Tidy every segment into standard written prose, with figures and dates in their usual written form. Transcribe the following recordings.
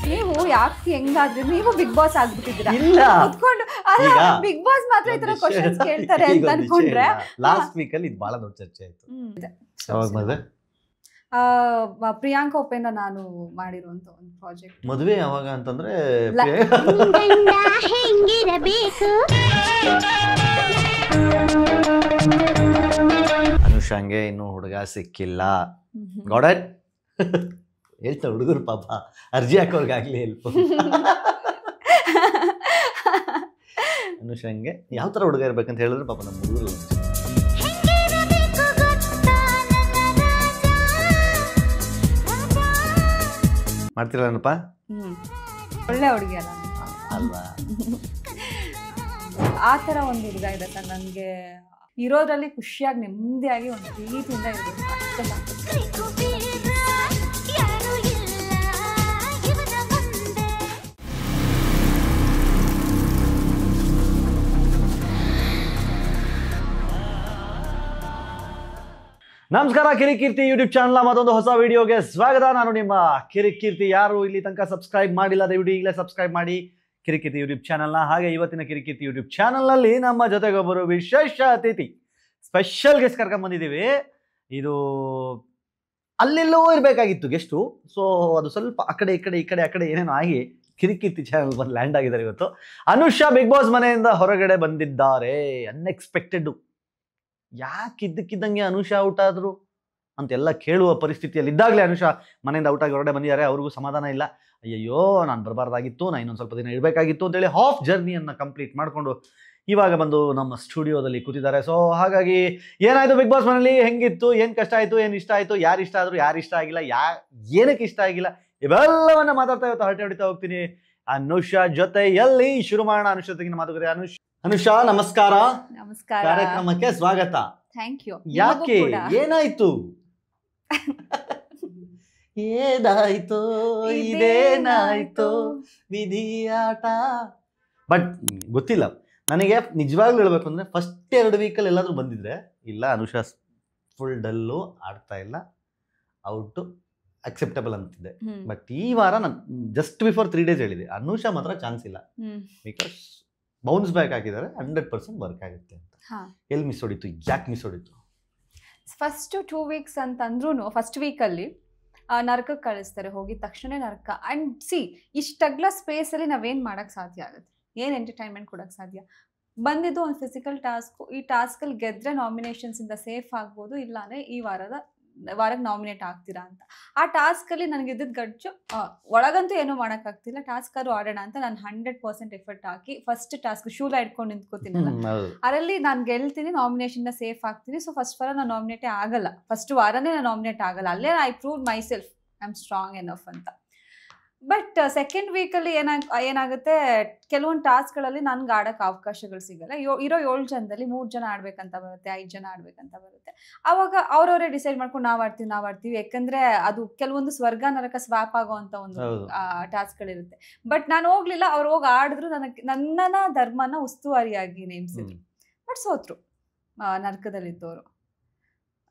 ನೀವು ಯಾಕೆ ಹೆಂಗಾದ್ರೆ ನೀವು ಬಿಗ್ ಬಾಸ್ ಆಗ್ಬಿಟ್ಟಿದ್ದೀರಾ ಇಲ್ಲ ಕುತ್ಕೊಂಡು ಅಲ್ಲ ಬಿಗ್ ಬಾಸ್ ಮಾತ್ರ ಈ ತರ ಕ್ವಶನ್ಸ್ ಕೇಳ್ತಾರೆ ಅಂತ ಅನ್ಕೊಂಡ್ರೆ ಲಾಸ್ಟ್ ವೀಕ್ ಅಲ್ಲಿ ಇದು ಬಹಳ ದೊಡ್ಡ ಚರ್ಚೆ ಆಯ್ತು. ಯಾವಾಗ ಮದುವೆ? ಪ್ರಿಯಾಂಕಾ ಉಪೇಂದ್ರ ನಾನು ಮಾಡಿರುವಂತ ಒಂದು ಪ್ರಾಜೆಕ್ಟ್. ಮದುವೆ ಯಾವಾಗ ಅಂತಂದ್ರೆ ಅನುಷಾಂಗೆ ಇನ್ನು ಹುಡುಗ ಸಿಕ್ಕಿಲ್ಲ. ಗಾಟ್ ಹೇಳ್ತಾ ಹುಡುಗರು ಪಾಪ ಅರ್ಜಿ ಹಾಕೋರ್ಗಾಗ್ಲಿ ಹೆಲ್ಪ್. ಅನುಷಾಂಗೆ ಯಾವ ತರ ಹುಡುಗ ಇರ್ಬೇಕಂತ ಹೇಳಿದ್ರೆ ಪಾಪ ನಮ್ಮ ಹುಡುಗರು ಮಾಡ್ತಿರಲ್ಲಪ್ಪ. ಒಳ್ಳೆ ಹುಡುಗಿ ಅಲ್ಲ ಅಲ್ವಾ? ಆ ತರ ಒಂದು ಹುಡುಗ ಇದೆ ಸರ್. ನನಗೆ ಇರೋದ್ರಲ್ಲಿ ಖುಷಿಯಾಗಿ ನೆಮ್ಮದಿಯಾಗಿ ಒಂದು ಪ್ರೀತಿಯಿಂದ ಇರಬೇಕು ಅಷ್ಟೇ ಸಾಕು. ನಮಸ್ಕಾರ, ಕಿರಿಕೀರ್ತಿ ಯೂಟ್ಯೂಬ್ ಚಾನಲ್ ಮತ್ತೊಂದು ಹೊಸ ವಿಡಿಯೋಗೆ ಸ್ವಾಗತ. ನಾನು ನಿಮ್ಮ ಕಿರಿಕೀರ್ತಿ. ಯಾರು ಇಲ್ಲಿ ತನಕ ಸಬ್ಸ್ಕ್ರೈಬ್ ಮಾಡಿಲ್ಲ ದಯವಿಟ್ಟು ಈಗಲೇ ಸಬ್ಸ್ಕ್ರೈಬ್ ಮಾಡಿ ಕಿರಿಕೀರ್ತಿ ಯೂಟ್ಯೂಬ್ ಚಾನಲ್ನ. ಹಾಗೆ ಇವತ್ತಿನ ಕಿರಿಕೀರ್ತಿ ಯೂಟ್ಯೂಬ್ ಚಾನಲ್ನಲ್ಲಿ ನಮ್ಮ ಜೊತೆಗೊಬ್ಬರು ವಿಶೇಷ ಅತಿಥಿ, ಸ್ಪೆಷಲ್ ಗೆಸ್ಟ್ ಕರ್ಕೊಂಡ್ ಬಂದಿದ್ದೀವಿ. ಇದು ಅಲ್ಲೆಲ್ಲೋ ಇರಬೇಕಾಗಿತ್ತು ಗೆಸ್ಟು, ಸೊ ಅದು ಸ್ವಲ್ಪ ಆ ಕಡೆ ಏನೇನೋ ಆಗಿ ಕಿರಿಕೀರ್ತಿ ಚಾನಲ್ ಬಂದು ಲ್ಯಾಂಡ್ ಆಗಿದ್ದಾರೆ ಇವತ್ತು. ಅನುಷಾ ಬಿಗ್ ಬಾಸ್ ಮನೆಯಿಂದ ಹೊರಗಡೆ ಬಂದಿದ್ದಾರೆ. ಅನ್ಎಕ್ಸ್ಪೆಕ್ಟೆಡ್. ಯಾಕೆ ಇದ್ದಕ್ಕಿದ್ದಂಗೆ ಅನುಷಾ ಔಟ್ ಆದ್ರು ಅಂತೆಲ್ಲ ಕೇಳುವ ಪರಿಸ್ಥಿತಿಯಲ್ಲಿ ಇದ್ದಾಗಲೇ ಅನುಷಾ ಮನೆಯಿಂದ ಔಟ್ ಆಗಿ ಹೊರಗಡೆ ಬಂದಿದ್ದಾರೆ. ಅವ್ರಿಗೂ ಸಮಾಧಾನ ಇಲ್ಲ. ಅಯ್ಯಯ್ಯೋ ನಾನು ಬರಬಾರ್ದಾಗಿತ್ತು, ನಾನು ಇನ್ನೊಂದು ಸ್ವಲ್ಪ ದಿನ ಇರಬೇಕಾಗಿತ್ತು ಅಂತೇಳಿ ಹಾಫ್ ಜರ್ನಿಯನ್ನು ಕಂಪ್ಲೀಟ್ ಮಾಡಿಕೊಂಡು ಇವಾಗ ಬಂದು ನಮ್ಮ ಸ್ಟುಡಿಯೋದಲ್ಲಿ ಕೂತಿದ್ದಾರೆ. ಸೊ ಹಾಗಾಗಿ ಏನಾಯಿತು ಬಿಗ್ ಬಾಸ್ ಮನೇಲಿ, ಹೆಂಗಿತ್ತು, ಏನು ಕಷ್ಟ ಆಯಿತು, ಏನು ಇಷ್ಟ ಆಯಿತು, ಯಾರು ಇಷ್ಟ ಆದರು, ಯಾರು ಇಷ್ಟ ಆಗಿಲ್ಲ, ಏನಕ್ಕೆ ಇಷ್ಟ ಆಗಿಲ್ಲ, ಇವೆಲ್ಲವನ್ನ ಮಾತಾಡ್ತಾ ಇವತ್ತು ಹರಟೆ ಹೊಡಿತಾ ಹೋಗ್ತೀನಿ ಅನುಷಾ ಜೊತೆ. ಎಲ್ಲಿ ಶುರು ಮಾಡೋಣ ಅನುಷಾ ಜೊತೆಗಿನ ಮಾತುಕತೆ. ಅನುಷಾ ನಮಸ್ಕಾರ. ನಮಸ್ಕಾರ. ಕಾರ್ಯಕ್ರಮಕ್ಕೆ ಸ್ವಾಗತ. Thank you. ಯಾಕೆ, ಏನಾಯ್ತು, ಏನಾಯ್ತು, ಇದೇನಾಯ್ತು ವಿಧಿಯಾಟ? ಬಟ್ ಗೊತ್ತಿಲ್ಲ ನನಗೆ ನಿಜವಾಗ್ಲೂ ಹೇಳ್ಬೇಕು ಅಂದ್ರೆ ಫಸ್ಟ್ 2 ವೀಕಲ್ಲಿ ಎಲ್ಲಾದ್ರೂ ಬಂದಿದ್ರೆ ಇಲ್ಲ ಅನುಷಾ ಫುಲ್ ಡಲ್ಲು, ಆಡ್ತಾ ಇಲ್ಲ, ಔಟು, ಅಕ್ಸೆಪ್ಟಬಲ್ ಅಂತಿದ್ದೆ. ಬಟ್ ಈ ವಾರ ನಾನು ಜಸ್ಟ್ ಬಿಫೋರ್ 3 ಡೇಸ್ ಹೇಳಿದೆ ಅನುಷಾ ಮಾತ್ರ ಚಾನ್ಸ್ ಇಲ್ಲ, ಬಿಕಾಸ್ ಬೌನ್ಸ್ ಬ್ಯಾಕ್ ಹಾಕಿದ್ದಾರೆ, 100% ವರ್ಕ್ ಆಗುತ್ತೆ ಅಂತ. ಎಲ್ಲಿ ಮಿಸ್ ಹೊಡಿತು, ಯಾಕೆ ಮಿಸ್ ಹೊಡಿತು? ಫಸ್ಟ್ 2 ವೀಕ್ಸ್ ಅಂತಂದ್ರೂ ಫಸ್ಟ್ ವೀಕಲ್ಲಿ ನರಕಕ್ಕೆ ಕಳಿಸ್ತಾರೆ, ಹೋಗಿದ ತಕ್ಷಣ ನರಕ. ಅಂಡ್ ಸಿ ಇಷ್ಟಗ್ಲ ಸ್ಪೇಸಲ್ಲಿ ನಾವೇನು ಮಾಡೋಕ್ಕೆ ಸಾಧ್ಯ ಆಗುತ್ತೆ, ಏನು ಎಂಟರ್ಟೈನ್ಮೆಂಟ್ ಕೊಡೋಕ್ಕೆ ಸಾಧ್ಯ? ಬಂದಿದ್ದು ಒಂದು ಫಿಸಿಕಲ್ ಟಾಸ್ಕು. ಈ ಟಾಸ್ಕಲ್ಲಿ ಗೆದ್ದರೆ ನಾಮಿನೇಷನ್ಸಿಂದ ಸೇಫ್ ಆಗ್ಬೋದು, ಇಲ್ಲಾಂದರೆ ಈ ವಾರಕ್ಕೆ ನಾಮಿನೇಟ್ ಆಗ್ತೀರಾ ಅಂತ. ಆ ಟಾಸ್ಕಲ್ಲಿ ನನಗೆ ಇದ್ದಿದ್ದು ಗಡ್ಜು ಒಳಗಂತೂ ಏನೂ ಮಾಡೋಕ್ಕಾಗ್ತಿಲ್ಲ. ಟಾಸ್ಕಾದ್ರು ಆಡೋಣ ಅಂತ ನಾನು 100% ಎಫರ್ಟ್ ಹಾಕಿ ಫಸ್ಟ್ ಟಾಸ್ಕ್ ಶೂಲ ಇಟ್ಕೊಂಡು ನಿಂತ್ಕೋತೀನಲ್ಲ, ಅದರಲ್ಲಿ ನಾನು ಗೆಲ್ತೀನಿ, ನಾಮಿನೇಷನ್ನ ಸೇಫ್ ಆಗ್ತೀನಿ. ಸೊ ಫಸ್ಟ್ ವಾರ ನಾನು ನಾಮಿನೇಟೇ ಆಗಲ್ಲ, ಫಸ್ಟ್ ವಾರನೇ ನಾನು ನಾಮಿನೇಟ್ ಆಗಲ್ಲ. ಅಲ್ಲೇ I prove my self I am strong enough ಅಂತ. ಬಟ್ ಸೆಕೆಂಡ್ ವೀಕಲ್ಲಿ ಏನಾಗುತ್ತೆ, ಕೆಲವೊಂದು ಟಾಸ್ಕ್ಗಳಲ್ಲಿ ನನ್ಗೆ ಆಡೋಕ್ಕೆ ಅವಕಾಶಗಳು ಸಿಗಲ್ಲ. ಇರೋ 7 ಜನದಲ್ಲಿ 3 ಜನ ಆಡ್ಬೇಕಂತ ಬರುತ್ತೆ, 5 ಜನ ಆಡ್ಬೇಕಂತ ಬರುತ್ತೆ. ಆವಾಗ ಅವ್ರವರೇ ಡಿಸೈಡ್ ಮಾಡ್ಕೊಂಡು ನಾವು ಆಡ್ತೀವಿ. ಯಾಕಂದ್ರೆ ಅದು ಕೆಲವೊಂದು ಸ್ವರ್ಗ ನರಕ ಸ್ವಾಪ್ ಆಗೋ ಅಂತ ಒಂದು ಟಾಸ್ಕ್ಗಳಿರುತ್ತೆ. ಬಟ್ ನಾನು ಹೋಗ್ಲಿಲ್ಲ, ಅವ್ರು ಹೋಗಿ ಆಡಿದ್ರು, ನನ್ನ ಧರ್ಮನ ಉಸ್ತುವಾರಿಯಾಗಿ ನೇಮಿಸಿದ್ರು. ಬಟ್ ಸೋತ್ರು ನರಕದಲ್ಲಿದ್ದವರು.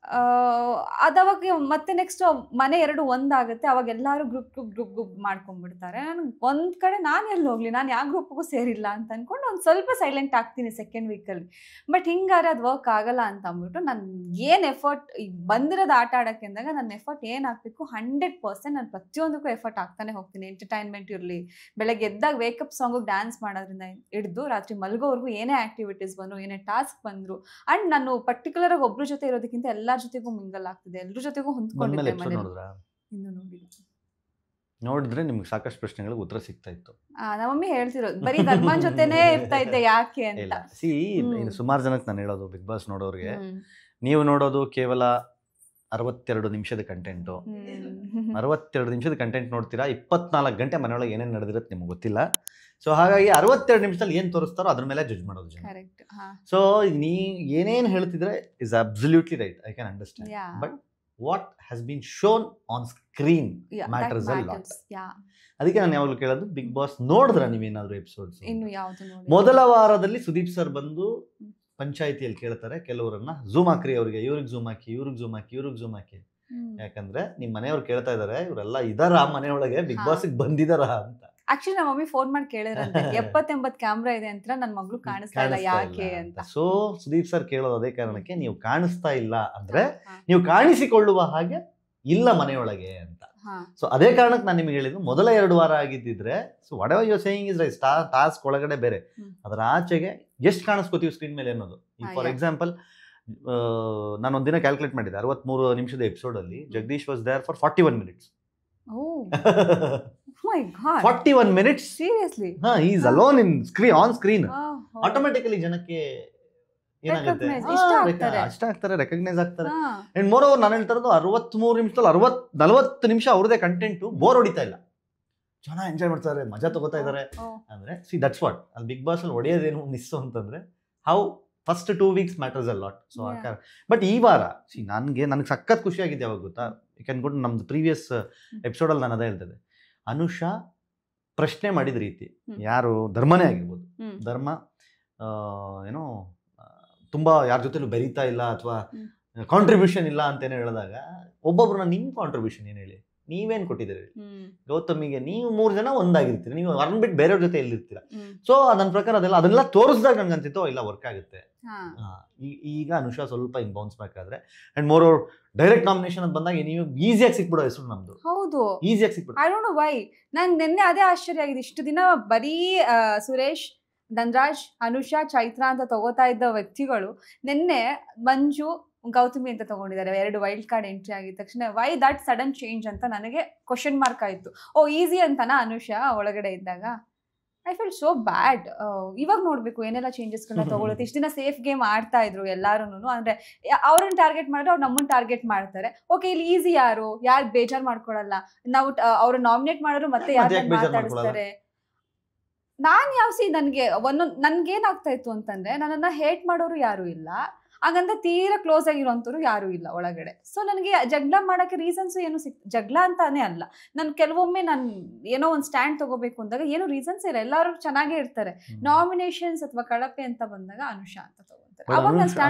ಅದವಾಗ ಮತ್ತೆ ನೆಕ್ಸ್ಟ್ ಮನೆ 2 ಒಂದಾಗುತ್ತೆ. ಅವಾಗ ಎಲ್ಲರೂ ಗ್ರೂಪ್ ಮಾಡ್ಕೊಂಡ್ಬಿಡ್ತಾರೆ. ನಾನು ಒಂದು ಕಡೆ ನಾನು ಎಲ್ಲಿ ಹೋಗ್ಲಿ, ನಾನು ಯಾವ ಗ್ರೂಪ್ಗೂ ಸೇರಿಲ್ಲ ಅಂತ ಅಂದ್ಕೊಂಡು ಒಂದು ಸ್ವಲ್ಪ ಸೈಲೆಂಟ್ ಆಗ್ತೀನಿ ಸೆಕೆಂಡ್ ವೀಕಲ್ಲಿ. ಬಟ್ ಹಿಂಗಾರೆ ಅದು ವರ್ಕ್ ಆಗಲ್ಲ ಅಂತ ಅಂದ್ಬಿಟ್ಟು ನಾನು ಏನು ಎಫರ್ಟ್ ಬಂದಿರೋದು ಆಟ ಆಡೋಕ್ಕೆ ಅಂದಾಗ ನನ್ನ ಎಫರ್ಟ್ ಏನು ಹಾಕಬೇಕು 100% ನಾನು ಪ್ರತಿಯೊಂದಕ್ಕೂ ಎಫರ್ಟ್ ಆಗ್ತಾನೆ ಹೋಗ್ತೀನಿ. ಎಂಟರ್ಟೈನ್ಮೆಂಟ್ ಇರಲಿ, ಬೆಳಗ್ಗೆ ಎದ್ದಾಗ ವೇಕಪ್ ಸಾಂಗಿಗೆ ಡ್ಯಾನ್ಸ್ ಮಾಡೋದ್ರಿಂದ ಹಿಡಿದು ರಾತ್ರಿ ಮಲ್ಗೋವರೆಗೂ ಏನೇ ಆ್ಯಕ್ಟಿವಿಟೀಸ್ ಬಂದರು, ಏನೇ ಟಾಸ್ಕ್ ಬಂದರು. ಆ್ಯಂಡ್ ನಾನು ಪರ್ಟಿಕ್ಯುಲರ್ ಒಬ್ಬರ ಜೊತೆ ಇರೋದಕ್ಕಿಂತ ಎಲ್ಲರ ಜೊತೆಗೂ ಮಿಂಗಲ್ ಆಗ್ತಿದೆ, ಎಲ್ಲರ ಜೊತೆಗೂ ಹೊಂದ್ಕೊಂಡಿದ್ದೆ. ಇನ್ನು ನೋಡಿದ್ರೆ ನಿಮ್ಗೆ ಸಾಕಷ್ಟು ಪ್ರಶ್ನೆಗಳಿಗೆ ಉತ್ತರ ಸಿಗ್ತಾ ಇತ್ತು. ನಮ್ಮ ಮಮ್ಮಿ ಹೇಳ್ತಿರೋದು ಬರೀ ಧರ್ಮನ್ ಜೊತೆನೇ ಇರ್ತಾ ಇದ್ದೆ ಯಾಕೆ ಅಂತ. ಸುಮಾರು ಜನಕ್ಕೆ ನಾನು ಹೇಳೋದು, ಬಿಗ್ ಬಾಸ್ ನೋಡೋರಿಗೆ ನೀವು ನೋಡೋದು ಕೇವಲ 62 ನಿಮಿಷದ ಕಂಟೆಂಟು. 62 ನಿಮಿಷದ ಕಂಟೆಂಟ್ ನೋಡ್ತೀರಾ, 24 ಗಂಟೆ ಮನೆಯೊಳಗೆ ಏನೇನು ನಡೆದಿರುತ್ತೆ ನಿಮ್ಗೆ ಗೊತ್ತಿಲ್ಲ. ಸೊ ಹಾಗಾಗಿ 62 ನಿಮಿಷದಲ್ಲಿ ಏನು ತೋರಿಸ್ತಾರೋ ಅದ್ರ ಮೇಲೆ ಜಡ್ಜ್ ಮಾಡೋದು ಜನ. ಸೊ ನೀ ಏನೇನು ಹೇಳ್ತಿದ್ರೆ is absolutely right, I can understand. But what has been shown on screen matters a lot. ಅದಕ್ಕೆ ನಾನು ಯಾವಾಗಲೂ ಕೇಳೋದು, ಬಿಗ್ ಬಾಸ್ ನೋಡಿದ್ರ ನೀವೇನಾದ್ರೂ ಎಪಿಸೋಡ್ಸ್? ಮೊದಲ ವಾರದಲ್ಲಿ ಸುದೀಪ್ ಸರ್ ಬಂದು ಪಂಚಾಯಿತಿಯಲ್ಲಿ ಕೇಳ್ತಾರೆ ಕೆಲವರನ್ನ, ಝೂಮ್ ಹಾಕ್ರಿ ಅವ್ರಿಗೆ, ಇವ್ರಿಗೆ ಝೂಮ್ ಹಾಕಿ, ಇವ್ರಿಗೆ ಝೂಮ್ ಹಾಕಿ, ಇವ್ರಿಗೆ ಝೂಮ್ ಹಾಕಿ. ಯಾಕಂದ್ರೆ ನಿಮ್ ಮನೆಯವ್ರು ಕೇಳ್ತಾ ಇದಾರೆ ಇವರೆಲ್ಲ ಇದಾರ ಮನೆಯೊಳಗೆ ಬಿಗ್ ಬಾಸ್ ಬಂದಿದಾರ ಅಂತ. ಆಕ್ಚುಲಿ ನಮ್ಮ ಮಮ್ಮಿ ಫೋನ್ ಮಾಡಿ ಕೇಳಿದ್ರಂತೆ 70-80 ಕ್ಯಾಮ್ರಾ ಇದೆ ಅಂತ, ನನ್ನ ಮಗಳು ಕಾಣಿಸ್ತಾ ಇಲ್ಲ ಯಾಕೆ ಅಂತ. ಸೊ ಸುದೀಪ್ ಸರ್ ಕೇಳೋದು ಅದೇ ಕಾರಣಕ್ಕೆ, ನೀವು ಕಾಣಿಸ್ತಾ ಇಲ್ಲ ಅಂದ್ರೆ ನೀವು ಕಾಣಿಸಿಕೊಳ್ಳುವ ಹಾಗೆ ಇಲ್ಲ ಮನೆಯೊಳಗೆ ಅಂತ. ಸೊ ಅದೇ ಕಾರಣಕ್ಕೆ ನಾನು ನಿಮ್ಗೆ ಹೇಳಿದ್ದು ಮೊದಲ 2 ವಾರ ಆಗಿದ್ದಿದ್ರೆ, so whatever you are saying is right, task ಒಳಗಡೆ ಬೇರೆ, ಅದರ ಆಚೆಗೆ ಎಷ್ಟು ಕಾಣಿಸ್ಕೋತೀವಿ ಸ್ಕ್ರೀನ್ ಮೇಲೆ ಅನ್ನೋದು. ಈಗ ಫಾರ್ ಎಕ್ಸಾಂಪಲ್ ನಾನು ಒಂದಿನ ಕ್ಯಾಲ್ಕುಲೇಟ್ ಮಾಡಿದ್ದೆ, 63 ನಿಮಿಷದ ಎಪಿಸೋಡ್ ಅಲ್ಲಿ Jagadish was there for 41 minutes. Oh my God. 41 minutes. Seriously? He is alone on screen. Automatically ಜನಕ್ಕೆ ಏನಾಗುತ್ತೆ, ಇಷ್ಟ ಆಗ್ತಾರೆ, ರೆಕಗ್ನೈಸ್ ಆಗ್ತಾರೆ. ಅಂಡ್ ಮೋರ್ ಓವರ್ ನಾನು ಹೇಳ್ತಾ ಇರೋದು 63 ನಿಮಿಷದಲ್ಲಿ 40 ನಿಮಿಷ ಅವ್ರದೇ ಕಂಟೆಂಟ್ ಬೋರ್ ಹೊಡಿತಾ ಇಲ್ಲ, ಜನ ಎಂಜಾಯ್ ಮಾಡ್ತಾರೆ, ಮಜಾ ತಗೋತಾ ಇದಾರೆ ಅಂದ್ರೆ ಸಿ ದಟ್ಸ್ ವಾಟ್. ಅಲ್ಲಿ ಬಿಗ್ ಬಾಸ್ ಅಲ್ಲಿ ಹೊಡೆಯೋದೇನು ಮಿಸ್ ಅಂತಂದ್ರೆ how first 2 weeks matters a lot. So but ಈ ವಾರ ನನಗೆ ಸಖತ್ ಖುಷಿ ಆಗಿದೆ. ಯಾವಾಗ ಗೊತ್ತಾ, ಯು ಕ್ಯಾನ್ ಗೋ ಟು ನಮ್ದು ಪ್ರೀವಿಯಸ್ ಎಪಿಸೋಡಲ್ಲಿ ನಾನು ಅದೇ ಹೇಳ್ತಿದ್ದೆ, ಅನುಷಾ ಪ್ರಶ್ನೆ ಮಾಡಿದ ರೀತಿ, ಯಾರು ಧರ್ಮನೇ ಆಗಿರ್ಬೋದು, ಧರ್ಮ ಏನೋ ತುಂಬಾ ಯಾರ ಜೊತೆಲೂ ಬೆರೀತಾ ಇಲ್ಲ ಅಥವಾ ಕಾಂಟ್ರಿಬ್ಯೂಷನ್ ಇಲ್ಲ ಅಂತೇನೆ ಹೇಳಿದಾಗ, ಒಬ್ಬೊಬ್ರನ್ನ ನಿಮ್ ಕಾಂಟ್ರಿಬ್ಯೂಷನ್ ಏನ್ ಹೇಳಿ, ನೀವೇನ್ ಕೊಟ್ಟಿದ್ದೀರಿ? ಗೌತಮಿಗೆ ನೀವು 3 ಜನ ಒಂದಾಗಿರ್ತೀರಿ, ನೀವು ಅವ್ರನ್ನ ಬಿಟ್ಟು ಬೇರೆಯವ್ರ ಜೊತೆ ಎಲ್ಲಿರ್ತೀರ. ಸೊ ನನ್ನ ಪ್ರಕಾರ ಅದೆಲ್ಲ ತೋರಿಸಿದಾಗ ನನ್ಗಂತಿತ್ತು ಇಲ್ಲ ವರ್ಕ್ ಆಗುತ್ತೆ. ಈಗ ಅನುಷಾ ಸ್ವಲ್ಪ ಹಿಂಗ್ ಬೌನ್ಸ್ ಬ್ಯಾಕ್ ಆದ್ರೆ, and moreover direct nomination ಅಂತ ಬಂದಾಗ ನೀವು ಈಸಿಯಾಗಿ ಸಿಕ್ಬಿಡೋ ಹೆಸರು ನಮ್ದು. ಹೌದು, ಈಸಿಯಾಗಿ ಸಿಕ್ಬಿಡೋ. I don't know why. ನಂಗೆ ನಿನ್ನೆ ಅದೇ ಆಶ್ಚರ್ಯ ಆಗಿದೆ, ಇಷ್ಟು ದಿನ ಬರೀ ಸುರೇಶ್, ಧನ್ರಾಜ್, ಅನುಷಾ, ಚೈತ್ರ ಅಂತ ತಗೋತಾ ಇದ್ದ ವ್ಯಕ್ತಿಗಳು ನಿನ್ನೆ ಮಂಜು, ಗೌತಮಿ ಅಂತ ತಗೊಂಡಿದ್ದಾರೆ. 2 ವೈಲ್ಡ್ ಕಾರ್ಡ್ ಎಂಟ್ರಿ ಆಗಿದ ತಕ್ಷಣ ವೈ ದಟ್ ಸಡನ್ ಚೇಂಜ್ ಅಂತ ನನಗೆ ಕ್ವಶನ್ ಮಾರ್ಕ್ ಆಯ್ತು. ಓ ಈಸಿ ಅಂತನಾ ಅನುಷಾ ಒಳಗಡೆ ಇದ್ದಾಗ? ಐ ಫೀಲ್ ಸೋ ಬ್ಯಾಡ್. ಇವಾಗ ನೋಡ್ಬೇಕು ಏನೆಲ್ಲ ಚೇಂಜಸ್ಗಳನ್ನ ತಗೊಳುತ್ತೆ. ಇಷ್ಟು ದಿನ ಸೇಫ್ ಗೇಮ್ ಆಡ್ತಾ ಇದ್ರು ಎಲ್ಲಾರು, ಅಂದ್ರೆ ಅವ್ರನ್ನ ಟಾರ್ಗೆಟ್ ಮಾಡಿದ್ರೆ ಅವ್ರು ನಮ್ಮನ್ನ ಟಾರ್ಗೆಟ್ ಮಾಡ್ತಾರೆ. ಓಕೆ, ಇಲ್ಲಿ ಈಸಿ ಯಾರು ಬೇಜಾರ್ ಮಾಡ್ಕೊಳಲ್ಲ, ನಾವು ಅವ್ರ ನಾಮಿನೇಟ್ ಮಾಡೋರು ಮತ್ತೆ ಯಾರು ಮಾತಾಡಿಸ್ತಾರೆ. ನಾನ್ ನನ್ಗೇನಾಗ್ತಾ ಇತ್ತು ಅಂತಂದ್ರೆ, ನನ್ನನ್ನ ಹೇಟ್ ಮಾಡೋರು ಯಾರು ಇಲ್ಲ, ಹಾಗಂತ ತೀರಾ ಕ್ಲೋಸ್ ಆಗಿರೋಂಥವ್ರು ಯಾರು ಇಲ್ಲ ಒಳಗಡೆ. ಸೊ ನನಗೆ ಜಗಳ ಮಾಡಕ್ಕೆ ರೀಸನ್ಸ್ ಏನು ಜಗಳ ಅಂತಾನೆ ಅಲ್ಲ, ಕೆಲವೊಮ್ಮೆ ನಾನು ಏನೋ ಒಂದು ಸ್ಟ್ಯಾಂಡ್ ತಗೋಬೇಕು ಅಂದಾಗ ಏನು ರೀಸನ್ಸ್ ಇಲ್ಲ, ಎಲ್ಲರೂ ಚೆನ್ನಾಗೇ ಇರ್ತಾರೆ. ನಾಮಿನೇಷನ್ಸ್ ಅಥವಾ ಕಳಪೆ ಅಂತ ಬಂದಾಗ ಅನುಷಾ ಅಂತ ತಗೋತಾರೆ.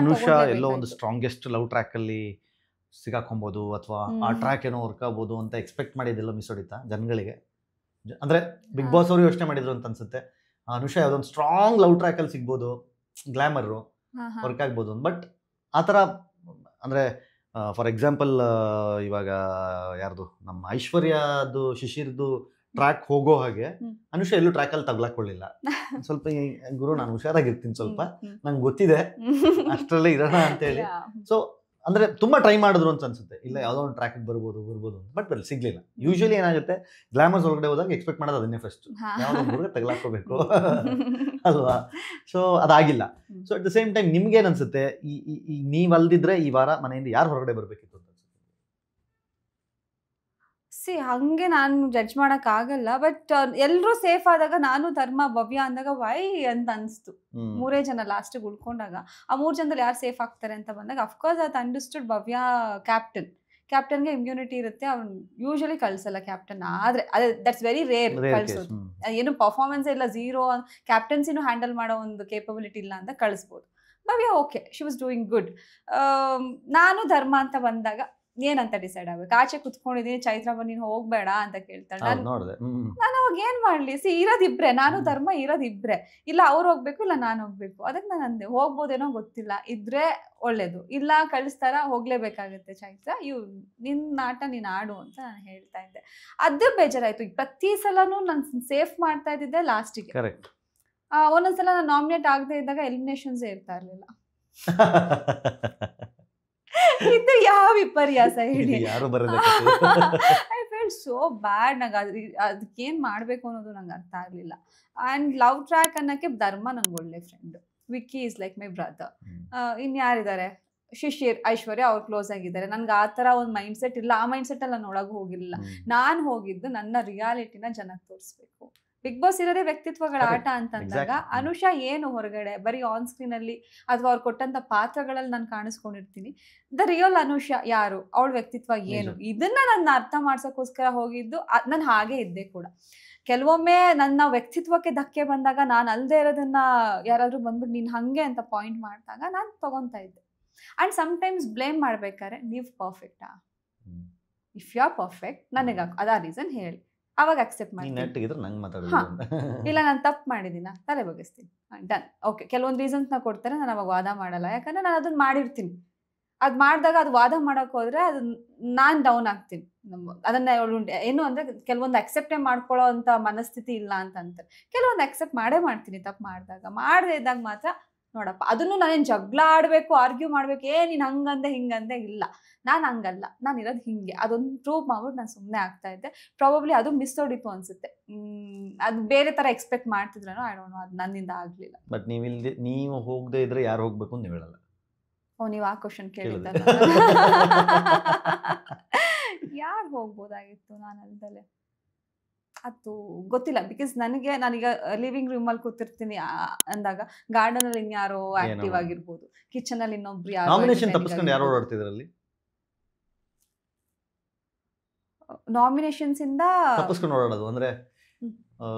ಅನುಷಾ ಎಲ್ಲೋ ಒಂದು ಸ್ಟ್ರಾಂಗೆಸ್ಟ್ ಲವ್ ಟ್ರ್ಯಾಕ್ ಅಲ್ಲಿ ಸಿಗಾಕೊಂಬೋದು ಅಥವಾ ಆ ಟ್ರ್ಯಾಕ್ ಏನೋ ವರ್ಕ್ ಆಗ್ಬೋದು ಅಂತ ಎಕ್ಸ್ಪೆಕ್ಟ್ ಮಾಡಿದ್ದೆಲ್ಲ ಮಿಸ್ ಹೊಡಿತಾ ಜನಗಳಿಗೆ. ಅಂದ್ರೆ ಬಿಗ್ ಬಾಸ್ ಅವರು ಯೋಚನೆ ಮಾಡಿದ್ರು ಅಂತ ಅನ್ಸುತ್ತೆ, ಅನುಷಾ ಯಾವ್ದೊಂದು ಸ್ಟ್ರಾಂಗ್ ಲವ್ ಟ್ರ್ಯಾಕ್ ಅಲ್ಲಿ ಸಿಗ್ಬೋದು, ಗ್ಲಾಮರ್ ವರ್ಕ್ ಆಗ್ಬೋದು. ಬಟ್ ಆತರ ಅಂದ್ರೆ ಫಾರ್ ಎಕ್ಸಾಂಪಲ್ ಇವಾಗ ಯಾರ್ದು ನಮ್ಮ ಐಶ್ವರ್ಯದು ಶಿಶಿರ್ದು ಟ್ರ್ಯಾಕ್ ಹೋಗೋ ಹಾಗೆ ಅನುಷಾ ಎಲ್ಲೂ ಟ್ರ್ಯಾಕ್ ಅಲ್ಲಿ ತಗ್ಲಾಕೊಳ್ಳಿಲ್ಲ. ಸ್ವಲ್ಪ ಗುರು ನಾನು ಹುಷಾರಾಗಿರ್ತೀನಿ, ಸ್ವಲ್ಪ ನಂಗೆ ಗೊತ್ತಿದೆ ಅಷ್ಟರಲ್ಲೇ ಇರೋಣ ಅಂತ ಹೇಳಿ. ಸೊ ಅಂದ್ರೆ ತುಂಬಾ ಟ್ರೈ ಮಾಡಿದ್ರು ಅಂತ ಅನ್ಸುತ್ತೆ, ಇಲ್ಲ ಯಾವ್ದೋ ಒಂದು ಟ್ರ್ಯಾಕ್ ಬರ್ಬೋದು ಅಂತ. ಬಟ್ ಸಿಗ್ಲಿಲ್ಲ. ಯೂಶಲಿ ಏನಾಗುತ್ತೆ, ಗ್ಲಾಮರ್ಸ್ ಒಳಗಡೆ ಹೋದಾಗ ಎಕ್ಸ್ಪೆಕ್ಟ್ ಮಾಡೋದು ಅದನ್ನೇ ಫಸ್ಟ್, ಯಾವ್ದೊಂದು ತಗ್ಲಾಕೋಬೇಕು ಅಲ್ವಾ. ಸೊ ಅದಾಗಿಲ್ಲ. So at the same time ನಿಮ್ಗೆ ಏನ್ ಅನ್ಸುತ್ತೆ, ಈ ನೀವ್ ಅಲ್ದಿದ್ರೆ ಈ ವಾರ ಮನೆಯಿಂದ ಯಾರು ಹೊರಗಡೆ ಬರ್ಬೇಕಿತ್ತು ಅಂತ? ಹಂಗೆ ನಾನು ಜಡ್ಜ್ ಮಾಡಕ್ ಆಗಲ್ಲ. ಬಟ್ ಎಲ್ರೂ ಸೇಫ್ ಆದಾಗ, ನಾನು ಧರ್ಮ, ಭವ್ಯ ಅಂದಾಗ ವೈ ಅಂತ ಅನ್ಸ್ತು. 3 ಜನ ಲಾಸ್ಟ್ ಉಳ್ಕೊಂಡಾಗ ಆ 3 ಜನದಲ್ಲಿ ಯಾರು ಸೇಫ್ ಆಗ್ತಾರೆ ಅಂತ ಬಂದಾಗ ಅಫ್ಕೋರ್ಸ್ ಅದು ಅಂಡರ್ಸ್ಟುಡ್. ಭವ್ಯ ಕ್ಯಾಪ್ಟನ್ಗೆ ಇಮ್ಯುನಿಟಿ ಇರುತ್ತೆ, ಅವ್ನು ಯೂಶಲಿ ಕಳ್ಸಲ್ಲ ಕ್ಯಾಪ್ಟನ್. ಆದ್ರೆ ಅದೇ ದಟ್ಸ್ ವೆರಿ ರೇರ್ ಕಳ್ಸೋದು. ಏನು ಪರ್ಫಾರ್ಮೆನ್ಸ್ ಇಲ್ಲ, ಝೀರೋ, ಕ್ಯಾಪ್ಟನ್ಸಿನೂ ಹ್ಯಾಂಡಲ್ ಮಾಡೋ ಒಂದು ಕೇಪಬಿಲಿಟಿ ಇಲ್ಲ ಅಂತ ಕಳಿಸ್ಬೋದು. Bhavya okay, she was doing good. ನಾನು ಧರ್ಮ ಅಂತ ಬಂದಾಗ ಏನಂತ ಡಿಸೈಡ್ ಆಗ್ಬೇಕು. ಆಚೆ ಕುತ್ಕೊಂಡಿದೀನಿ, ಚೈತ್ರ ನೀನು ಹೋಗ್ಬೇಡ ಅಂತ ಕೇಳ್ತಾಳೆ. ನಾನು ಅವಾಗ ಏನ್ ಮಾಡ್ಲಿ? ಇರೋದಿಬ್ರೆ, ನಾನು ಧರ್ಮ ಇರೋದಿಬ್ರೆ. ಇಲ್ಲ ಅವ್ರು ಹೋಗ್ಬೇಕು, ಇಲ್ಲ ನಾನು ಹೋಗ್ಬೇಕು. ಅದಕ್ಕೆ ನಾನು ಅಂದೆ ಹೋಗ್ಬೋದೇನೋ ಗೊತ್ತಿಲ್ಲ, ಇದ್ರೆ ಒಳ್ಳೇದು, ಇಲ್ಲ ಕಳಿಸ್ತಾರ ಹೋಗ್ಲೇಬೇಕಾಗತ್ತೆ ಚೈತ್ರ, ನಿನ್ನ ಆಟ ನೀನ್ ಆಡು ಅಂತ ನಾನು ಹೇಳ್ತಾ ಇದ್ದೆ. ಅದು ಬೇಜಾರಾಯ್ತು. ಪ್ರತಿ ಸಲನೂ ನಾನು ಸೇಫ್ ಮಾಡ್ತಾ ಇದ್ದಿದ್ದೆ ಲಾಸ್ಟಿಗೆ. ಒಂದೊಂದ್ಸಲ ನಾನು ನಾಮಿನೇಟ್ ಆಗದೆ ಇದ್ದಾಗ ಎಲಿಮಿನೇಷನ್ಸ್ ಇರ್ತಾ ಇರ್ಲಿಲ್ಲ. ಇದು ಯಾವ ವಿಪರ್ಯಾಸ ಹೇಳಿ. ಐ ಫೀಲ್ ಸೋ ಬ್ಯಾಡ್. ನಂಗೆ ಅದಕ್ಕೇನ್ ಮಾಡ್ಬೇಕು ಅನ್ನೋದು ನಂಗೆ ಅರ್ಥ ಆಗ್ಲಿಲ್ಲ. ಅಂಡ್ ಲವ್ ಟ್ರ್ಯಾಕ್ ಅನ್ನಕ್ಕೆ ಧರ್ಮ ನಂಗೆ ಒಳ್ಳೆ friend, Vicky is like my brother. ಇನ್ಯಾರಿದ್ದಾರೆ, ಶಿಶಿರ್, ಐಶ್ವರ್ಯ, ಅವ್ರು ಕ್ಲೋಸ್ ಆಗಿದ್ದಾರೆ. ನನ್ಗೆ ಆ ತರ ಒಂದು ಮೈಂಡ್ ಸೆಟ್ ಇಲ್ಲ. ಆ ಮೈಂಡ್ ಸೆಟ್ ಅಲ್ಲಿ ನಾನು ಒಳಗೆ ಹೋಗಿಲ್ಲ. ನಾನು ಹೋಗಿದ್ದು ನನ್ನ ರಿಯಾಲಿಟಿನ ಜನಕ್ಕೆ ತೋರಿಸ್ಬೇಕು. ಬಿಗ್ ಬಾಸ್ ಇರೋದೇ ವ್ಯಕ್ತಿತ್ವಗಳ ಆಟ ಅಂತಂದಾಗ ಅನುಷಾ ಏನು ಹೊರಗಡೆ ಬರೀ ಆನ್ ಸ್ಕ್ರೀನ್ ಅಲ್ಲಿ ಅಥವಾ ಅವ್ರು ಕೊಟ್ಟಂತ ಪಾತ್ರಗಳಲ್ಲಿ ನಾನು ಕಾಣಿಸ್ಕೊಂಡಿರ್ತೀನಿ. ದ ರಿಯಲ್ ಅನುಷಾ ಯಾರು, ಅವಳ ವ್ಯಕ್ತಿತ್ವ ಏನು, ಇದನ್ನ ನನ್ನ ಅರ್ಥ ಮಾಡ್ಸಕ್ಕೋಸ್ಕರ ಹೋಗಿದ್ದು. ನಾನು ಹಾಗೆ ಇದ್ದೆ ಕೂಡ. ಕೆಲವೊಮ್ಮೆ ನನ್ನ ವ್ಯಕ್ತಿತ್ವಕ್ಕೆ ಧಕ್ಕೆ ಬಂದಾಗ, ನಾನು ಅಲ್ದೇ ಇರೋದನ್ನ ಯಾರಾದ್ರೂ ಬಂದ್ಬಿಟ್ಟು ನೀನ್ ಹಂಗೆ ಅಂತ ಪಾಯಿಂಟ್ ಮಾಡಿದಾಗ ನಾನು ತಗೊಂತಾ ಇದ್ದೆ. ಅಂಡ್ ಸಮ್ಟೈಮ್ಸ್ ಬ್ಲೇಮ್ ಮಾಡ್ಬೇಕಾದ್ರೆ ನೀವು ಪರ್ಫೆಕ್ಟಾ, ಇಫ್ ಯು ಆರ್ ಪರ್ಫೆಕ್ಟ್ ನನಗೆ ಅದಾ ರೀಸನ್ ಹೇಳಿ, ಅವಾಗ ಅಕ್ಸೆಪ್ಟ್ ಮಾಡ್ತೀನಿ. ನೆಟ್ಟಿಗಿದ್ರೆ ನಂಗೆ ಮಾತಾಡೋದು ಇಲ್ಲ ನಾನು ತಪ್ಪು ಮಾಡಿದ್ದೀನ ತಲೆ ಬಗ್ಗಿಸ್ತೀನಿ, ಡನ್, ಓಕೆ. ಕೆಲವೊಂದು ರೀಸನ್ಸ್ನ ಕೊಡ್ತಾರೆ, ನಾನು ಅವಾಗ ವಾದ ಮಾಡಲ್ಲ, ಯಾಕಂದ್ರೆ ನಾನು ಅದನ್ನ ಮಾಡಿರ್ತೀನಿ. ಅದು ಮಾಡಿದಾಗ ಅದು ವಾದ ಮಾಡೋಕೆ ಹೋದ್ರೆ ಅದು ನಾನು ಡೌನ್ ಆಗ್ತೀನಿ. ಅದನ್ನ ಏನು ಅಂದ್ರೆ ಕೆಲವೊಂದು ಅಕ್ಸೆಪ್ಟೇ ಮಾಡ್ಕೊಳ್ಳೋ ಅಂತ ಮನಸ್ಥಿತಿ ಇಲ್ಲ ಅಂತ ಅಂತಾರೆ. ಕೆಲವೊಂದು ಅಕ್ಸೆಪ್ಟ್ ಮಾಡ್ತೀನಿ ತಪ್ಪು ಮಾಡಿದಾಗ. ಮಾಡದೇ ಇದ್ದಾಗ ಮಾತ್ರ ನೋಡಪ್ಪ, ಅದನ್ನು ನಾನೇನು ಜಗಳ ಆಡಬೇಕು, ಆರ್ಗ್ಯೂ ಮಾಡ್ಬೇಕು, ನೀನು ಹಂಗಂದೆ ಹಿಂಗಂದೆ ಇಲ್ಲ, ನಾನು ಹಂಗಲ್ಲ, ನಾನು ಇರೋದು ಹಿಂಗೆ, ಅದೊಂದು ಪ್ರೂವ್ ಮಾಡ್ಬಿಟ್ಟು ನಾನು ಸುಮ್ಮನೆ ಆಗ್ತಾ ಇದ್ದೆ. ಪ್ರಾಬಬ್ಲಿ ಅದು ಮಿಸ್ ಹೊಡಿತು ಅನ್ಸುತ್ತೆ. ಅದು ಬೇರೆ ಥರ ಎಕ್ಸ್ಪೆಕ್ಟ್ ಮಾಡ್ತಿದ್ರೂ ಐ ಡೋಂಟ್ ನೋ, ಅದು ನನ್ನಿಂದ ಆಗಲಿಲ್ಲ. ಬಟ್ ನೀವು ಹೋಗದೆ ಇದ್ರೆ ಯಾರು ಹೋಗ್ಬೇಕು ಅಂತ ನೀವು ಹೇಳಲ್ಲ. ನೀವು ಆ ಕ್ವಶನ್ ಕೇಳಿದ್ದ ಯಾರು ಹೋಗ್ಬೋದಾಗಿತ್ತು ನಾನು ಅಲ್ದಲೆ, ಅದು ಗೊತ್ತಿಲ್ಲ. ಬಿಕಾಸ್ ನಾನೀಗ ಲಿವಿಂಗ್ ರೂಮಲ್ಲಿ ಕೂತಿರ್ತೀನಿ ಅಂದಾಗ ಗಾರ್ಡನ್ ಅಲ್ಲಿ ಇನ್ಯಾರೋ ಆಕ್ಟಿವ್ ಆಗಿರ್ಬೋದು, ಕಿಚನ್ ಅಲ್ಲಿ ಇನ್ನೊಬ್ರು ಯಾರೋ. ನಾಮಿನೇಷನ್ ತಪ್ಪಿಸ್ಕೊಂಡು ಯಾರು ಓಡಾಡ್ತಿದ್ರಲ್ಲಿ? ನಾಮಿನೇಷನ್ಸ್ ಇಂದ ತಪ್ಪಿಸ್ಕೊಂಡು ಓಡಾಡೋದು ಅಂದ್ರೆ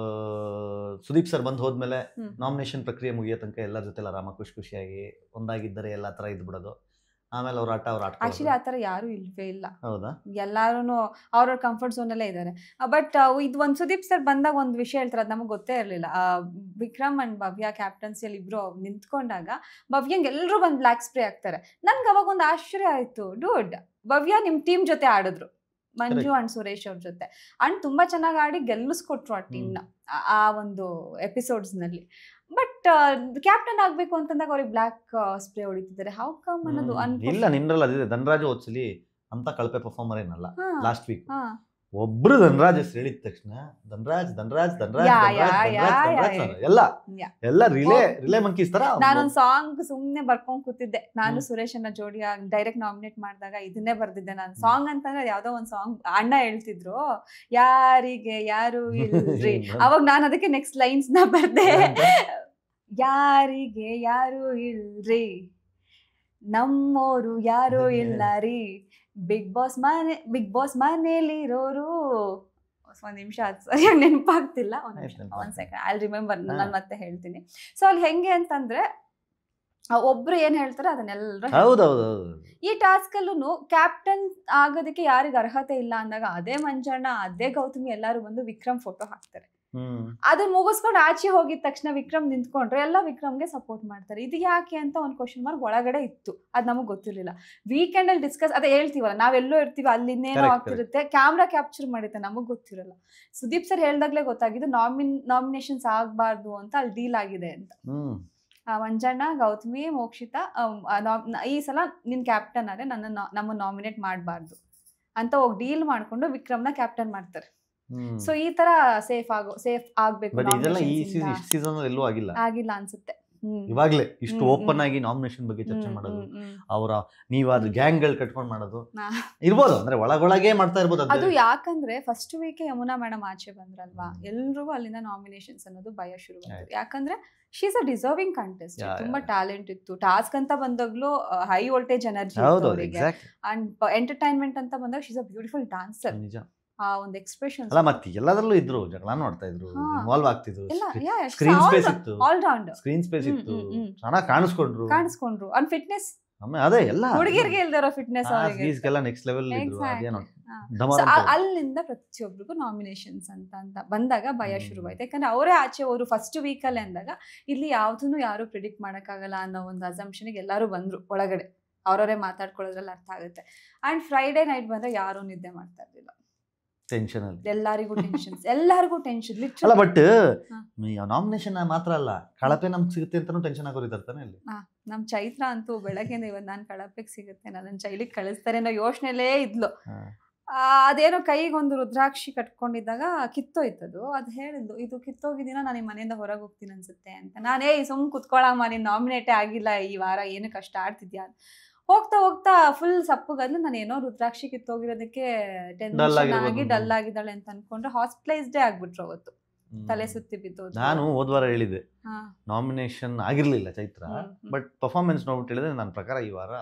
ಸುದೀಪ್ ಸರ್ ಬಂದು ಹೋದ್ಮೇಲೆ ನಾಮಿನೇಷನ್ ಪ್ರಕ್ರಿಯೆ ಮುಗಿಯೋ ತನಕ ಎಲ್ಲರ ಜೊತೆ ಆರಾಮ ಖುಷಿಯಾಗಿ ಒಂದಾಗಿದ್ದರೆ ಎಲ್ಲ ತರ ಇದ್ ಬಿಡೋದು. ಆಮೇಲೆ ಅವ್ರ ಆಟ ಆಕ್ಚುಲಿ ಆ ಥರ ಯಾರು ಇಲ್ವೇ ಇಲ್ಲ. ಹೌದಾ? ಎಲ್ಲಾರು ಅವ್ರವ್ರ ಕಂಫರ್ಟ್ ಝೋನ್ ಅಲ್ಲೇ ಇದ್ದಾರೆ. ಬಟ್ ಇದು ಒಂದು ಸುದೀಪ್ ಸರ್ ಬಂದಾಗ ಒಂದು ವಿಷಯ ಹೇಳ್ತಾರೆ, ಅದು ನಮಗೆ ಗೊತ್ತೇ ಇರಲಿಲ್ಲ. ವಿಕ್ರಮ್ ಅಂಡ್ ಭವ್ಯ ಕ್ಯಾಪ್ಟನ್ಸಿಯಲ್ಲಿ ಇಬ್ರು ನಿಂತ್ಕೊಂಡಾಗ ಭವ್ಯಂಗೆ ಎಲ್ಲರೂ ಬಂದು ಬ್ಲ್ಯಾಕ್ ಸ್ಪ್ರೇ ಹಾಕ್ತಾರೆ. ನನ್ಗೆ ಅವಾಗ ಒಂದು ಆಶ್ಚರ್ಯ ಆಯ್ತು, ಡೂಡ್ ಭವ್ಯ ನಿಮ್ಮ ಟೀಮ್ ಜೊತೆ ಆಡಿದ್ರು, ಮಂಜು ಅಂಡ್ ಸುರೇಶ್ ಅವ್ರ ಜೊತೆ, ಅಂಡ್ ತುಂಬಾ ಚೆನ್ನಾಗಿ ಆಡಿ ಗೆಲ್ಲಿಸ್ಕೊಟ್ರು ಆ ಟೀಮ್ನ ಆ ಒಂದು ಎಪಿಸೋಡ್ಸ್ನಲ್ಲಿ. ಬಟ್ ಕ್ಯಾಪ್ಟನ್ ಆಗ್ಬೇಕು ಅಂತಂದಾಗ ಅವ್ರಿಗೆ ಬ್ಲ್ಯಾಕ್ ಸ್ಪ್ರೇ ಹೊಡಿತಿದ್ದಾರೆ. ಹೌ ಕಮ್ ಅನ್ನೋದು ಇಲ್ಲ. ನಿನ್ರಲ್ಲ ಅದಿದೆ, ಧನರಾಜ್ ಓದ್ಸಲಿ ಅಂತ ಕಳಪೆ ಪರ್ಫಾರ್ಮರ್ ಏನಲ್ಲ. ಲಾಸ್ಟ್ ವೀಕ್ ಒಬ್ರು ಧನರಾಜ್ ಹೆಸರು ಹೇಳಿದ ತಕ್ಷಣ ಧನರಾಜ್ ಎಲ್ಲ ರಿಲೇ ಮಂಕೀಸ್ ತರ. ನಾನೊಂದು ಸಾಂಗ್ ಸುಮ್ನೆ ಬರ್ಕೊಂಡ್ ಕೂತಿದ್ದೆ, ನಾನು ಸುರೇಶ್ ಅನ್ನ ಜೋಡಿ ಡೈರೆಕ್ಟ್ ನಾಮಿನೇಟ್ ಮಾಡಿದಾಗ ಇದನ್ನೇ ಬರ್ದಿದ್ದೆ ನಾನು. ಸಾಂಗ್ ಅಂತಂದ್ರೆ ಯಾವ್ದೋ ಒಂದ್ ಸಾಂಗ್ ಅಣ್ಣ ಹೇಳ್ತಿದ್ರು, ಯಾರಿಗೆ ಯಾರು ಇಲ್ರಿ, ಅವಾಗ ನಾನು ಅದಕ್ಕೆ ನೆಕ್ಸ್ಟ್ ಲೈನ್ಸ್ ನ ಬರ್ದೆ, ಯಾರಿಗೆ ಯಾರು ಇಲ್ರಿ, ನಮ್ಮೋರು ಯಾರು ಇಲ್ಲ ರೀ, ಬಿಗ್ ಬಾಸ್ ಮನೇಲಿರೋರು. ಒಂದ್ ನಿಮಿಷ ಅದು ಸರಿಯಾಗಿ ನೆನಪಾಗ್ತಿಲ್ಲ, ಒಂದ್ ಸೆಕೆಂಡ್ ಐ ರಿಮೆಂಬರ್, ನಾನು ಮತ್ತೆ ಹೇಳ್ತೀನಿ. ಸೊ ಅಲ್ಲಿ ಹೆಂಗೆ ಅಂತಂದ್ರೆ ಒಬ್ರು ಏನ್ ಹೇಳ್ತಾರೆ ಅದನ್ನೆಲ್ಲರೂ. ಈ ಟಾಸ್ಕ್ ಅಲ್ಲೂ ಕ್ಯಾಪ್ಟನ್ ಆಗೋದಕ್ಕೆ ಯಾರಿಗ ಅರ್ಹತೆ ಇಲ್ಲ ಅಂದಾಗ ಅದೇ ಮಂಜಣ್ಣ ಅದೇ ಗೌತಮಿ ಎಲ್ಲಾರು ಬಂದು ವಿಕ್ರಮ್ ಫೋಟೋ ಹಾಕ್ತಾರೆ. ಅದನ್ನ ಮುಗಿಸ್ಕೊಂಡು ಆಚೆ ಹೋಗಿದ ತಕ್ಷಣ ವಿಕ್ರಮ್ ನಿಂತ್ಕೊಂಡ್ರೆ ಎಲ್ಲ ವಿಕ್ರಮ್ಗೆ ಸಪೋರ್ಟ್ ಮಾಡ್ತಾರೆ. ಇದು ಯಾಕೆ ಅಂತ ಒಂದು ಕ್ವಶನ್ ಮಾರ್ಕ್ ಒಳಗಡೆ ಇತ್ತು, ಅದ್ ನಮಗ್ ಗೊತ್ತಿರ್ಲಿಲ್ಲ. ವೀಕೆಂಡ್ ಅಲ್ಲಿ ಡಿಸ್ಕಸ್ ಅದೇ ಹೇಳ್ತೀವಲ್ಲ, ನಾವೆಲ್ಲೋ ಇರ್ತೀವಿ, ಅಲ್ಲಿ ಇನ್ನೇನೋ ಆಗ್ತಿರುತ್ತೆ, ಕ್ಯಾಮ್ರಾ ಕ್ಯಾಪ್ಚರ್ ಮಾಡಿರುತ್ತೆ, ನಮಗ್ ಗೊತ್ತಿರಲ್ಲ. ಸುದೀಪ್ ಸರ್ ಹೇಳ್ದಾಗ್ಲೇ ಗೊತ್ತಾಗಿದ್ದು ನಾಮಿನೇಷನ್ಸ್ ಆಗ್ಬಾರ್ದು ಅಂತ ಅಲ್ಲಿ ಡೀಲ್ ಆಗಿದೆ ಅಂತ. ಮಂಜಣ್ಣ, ಗೌತಮಿ, ಮೋಕ್ಷಿತಾ ಈ ಸಲ ನಿನ್ ಕ್ಯಾಪ್ಟನ್ ಆದ್ರೆ ನಮ್ಮ ನಾಮಿನೇಟ್ ಮಾಡಬಾರ್ದು ಅಂತ ಹೋಗಿ ಡೀಲ್ ಮಾಡ್ಕೊಂಡು ವಿಕ್ರಮ್ನ ಕ್ಯಾಪ್ಟನ್ ಮಾಡ್ತಾರೆ. ಸೊ ಈ ತರ ಸೇಫ್ ಆಗ್ಬೇಕು. ಆಗಿಲ್ಲ ಅನ್ಸುತ್ತೆ. ಇವಾಗ್ಲೇ ಇಷ್ಟು ಓಪನ್ ಆಗಿ ನಾಮಿನೇಷನ್ ಬಗ್ಗೆ ಚರ್ಚೆ ಮಾಡೋದು, ಅವರ ನೀವಾದ ಗ್ಯಾಂಗ್ ಗಳು ಕಟ್ಕೊಂಡ್ ಮಾಡೋದು ಇರ್ಬೋದು, ಅಂದ್ರೆ ಒಳಗೊಳಗೆ ಮಾಡ್ತಾ ಇರ್ಬೋದು. ಅದು ಯಾಕಂದ್ರೆ ಫಸ್ಟ್ ವೀಕ್ ಯಮುನಾ ಮೇಡಮ್ ಆಚೆ ಬಂದ್ರಲ್ವಾ, ಎಲ್ರಿಗೂ ಅಲ್ಲಿಂದ ನಾಮಿನೇಷನ್ಸ್ ಅನ್ನೋದು ಭಯ ಶುರು ಬಂತು. ಯಾಕಂದ್ರೆ she is a deserving contest, ತುಂಬಾ ಟ್ಯಾಲೆಂಟ್ ಇತ್ತು. ಟಾಸ್ಕ್ ಅಂತ ಬಂದಾಗ್ಲೂ ಹೈ ವೋಲ್ಟೇಜ್ ಎನರ್ಜಿ ಅವರಿಗೆ, ಅಂಡ್ ಎಂಟರ್ಟೈನ್ಮೆಂಟ್ ಅಂತ ಬಂದಾಗ she is a beautiful dancer. ಆ ಒಂದು ಎಕ್ಸ್ಪ್ರೆಷನ್ ಅಲ್ಲ, ಮತ್ತೆ ಎಲ್ಲದರಲ್ಲೂ ಇದ್ರು, ಜಗಳಾನು ಆಡ್ತಾ ಇದ್ರು, ಇನ್ವಾಲ್ವ್ ಆಗ್ತಿದ್ರು, ಸ್ಕ್ರೀನ್ ಸ್ಪೇಸ್ ಇತ್ತು, ಆಲ್ ರೌಂಡ್ ಸ್ಕ್ರೀನ್ ಸ್ಪೇಸ್ ಇತ್ತು, ಚೆನ್ನಾಗಿ ಕಾಣಿಸ್ಕೊಂಡ್ರು. ಅಂಡ್ ಫಿಟ್ನೆಸ್ ಅದೇ ಎಲ್ಲ ಹುಡುಗಿರಿಗೆ ಇಲ್ದಿರೋ ಫಿಟ್ನೆಸ್ ಅವರಿಗೆ ನೆಕ್ಸ್ಟ್ ಲೆವೆಲ್ ಇದ್ರು. ಅಲ್ಲಿಂದ ಪ್ರತಿಯೊಬ್ಬರಿಗೂ ನಾಮಿನೇಷನ್ಸ್ ಅಂತ ಬಂದಾಗ ಭಯ ಶುರುವಾಯ್ತು. ಯಾಕಂದ್ರೆ ಅವರೇ ಆಚೆ ಅವರು ಫಸ್ಟ್ ವೀಕಲ್ಲೇ ಅಂದಾಗ ಇಲ್ಲಿ ಯಾವ್ದನ್ನು ಯಾರು ಪ್ರಿಡಿಕ್ಟ್ ಮಾಡಕ್ಕಾಗಲ್ಲ ಅನ್ನೋ ಒಂದು ಅಸಂಪ್ಷನ್ಗೆ ಎಲ್ಲರೂ ಬಂದ್ರು ಒಳಗಡೆ, ಅವ್ರವರೇ ಮಾತಾಡ್ಕೊಳ್ಳೋದ್ರಲ್ಲಿ ಅರ್ಥ ಆಗುತ್ತೆ. ಅಂಡ್ ಫ್ರೈಡೇ ನೈಟ್ ಬಂದ್ರೆ ಯಾರು ನಿದ್ದೆ ಮಾಡ್ತಾ ಇರ್ಲಿಲ್ಲ, ಟೆನ್ಷನ್ ಅಲ್ಲಿ ಎಲ್ಲರಿಗೂ ಟೆನ್ಷನ್ ಅಲ್ಲ. ಬಟ್ ನಾಮಿನೇಷನ್ ಮಾತ್ರ ಅಲ್ಲ, ಕಳಪೆ ನಮ್ಗೆ ಸಿಗುತ್ತೆ ಅಂತಾನು ಟೆನ್ಷನ್ ಆಗೋರಿರ್ತಾನೆ ಅಲ್ಲಿ. ನಮ್ ಚೈತ್ರ ಅಂತೂ ಬೆಳಗ್ಗೆ ಇವತ್ತು ನಾನು ಕಳಪೆಗೆ ಸಿಗುತ್ತೆ, ನನ್ನ ಚೈಲಿಗೆ ಕಳಿಸ್ತಾರೆ ಅನ್ನೋ ಯೋಚನೆಲೇ ಇದ್ಲು. ಅದೇನೋ ಕೈಗೊಂದು ರುದ್ರಾಕ್ಷಿ ಕಟ್ಕೊಂಡಿದ್ದಾಗ ಕಿತ್ತೋಯ್ತದು. ಅದು ಹೇಳಿದ್ಲು, ಇದು ಕಿತ್ತೋಗಿದ್ದೀನ ನಾನು ಈ ಮನೆಯಿಂದ ಹೊರಗೆ ಹೋಗ್ತೀನಿ ಅನ್ಸುತ್ತೆ ಅಂತ. ನಾನೇ ಸುಮ್ ಕುತ್ಕೊಳಮ್ಮ, ನೀನ್ ನಾಮಿನೇಟೇ ಆಗಿಲ್ಲ ಈ ವಾರ, ಏನು ಕಷ್ಟ ಆಡ್ತಿದ್ಯಾ. ಹೋಗ್ತಾ ಹೋಗ್ತಾ ಫುಲ್ ಸಪ್ಪುಗದ್ಲು. ನಾನು ಏನೋ ರುದ್ರಾಕ್ಷಿ ಕಿತ್ತೋಗಿರೋದಕ್ಕೆ ಟೆನ್ಷನ್ ಆಗಿ ಡಲ್ ಆಗಿದ್ದಾಳೆ ಅಂತ ಅನ್ಕೊಂಡ್ರೆ ಹಾಸ್ಪಿಟಲೈಸ್ಡೇ ಆಗ್ಬಿಟ್ರು ಅವತ್ತು, ತಲೆ ಸುತ್ತಿ ಬಿದ್ದೋದು. ನಾನು ಹೋದ್ವಾರ ಹೇಳಿದೆ ನಾಮಿನೇಷನ್ ಆಗಿರ್ಲಿಲ್ಲ ಚೈತ್ರ, ಬಟ್ ಪರ್ಫಾರ್ಮೆನ್ಸ್ ನೋಡ್ಬಿಟ್ಟು ಹೇಳಿದ್ರೆ ನನ್ನ ಪ್ರಕಾರ ಈ ವಾರ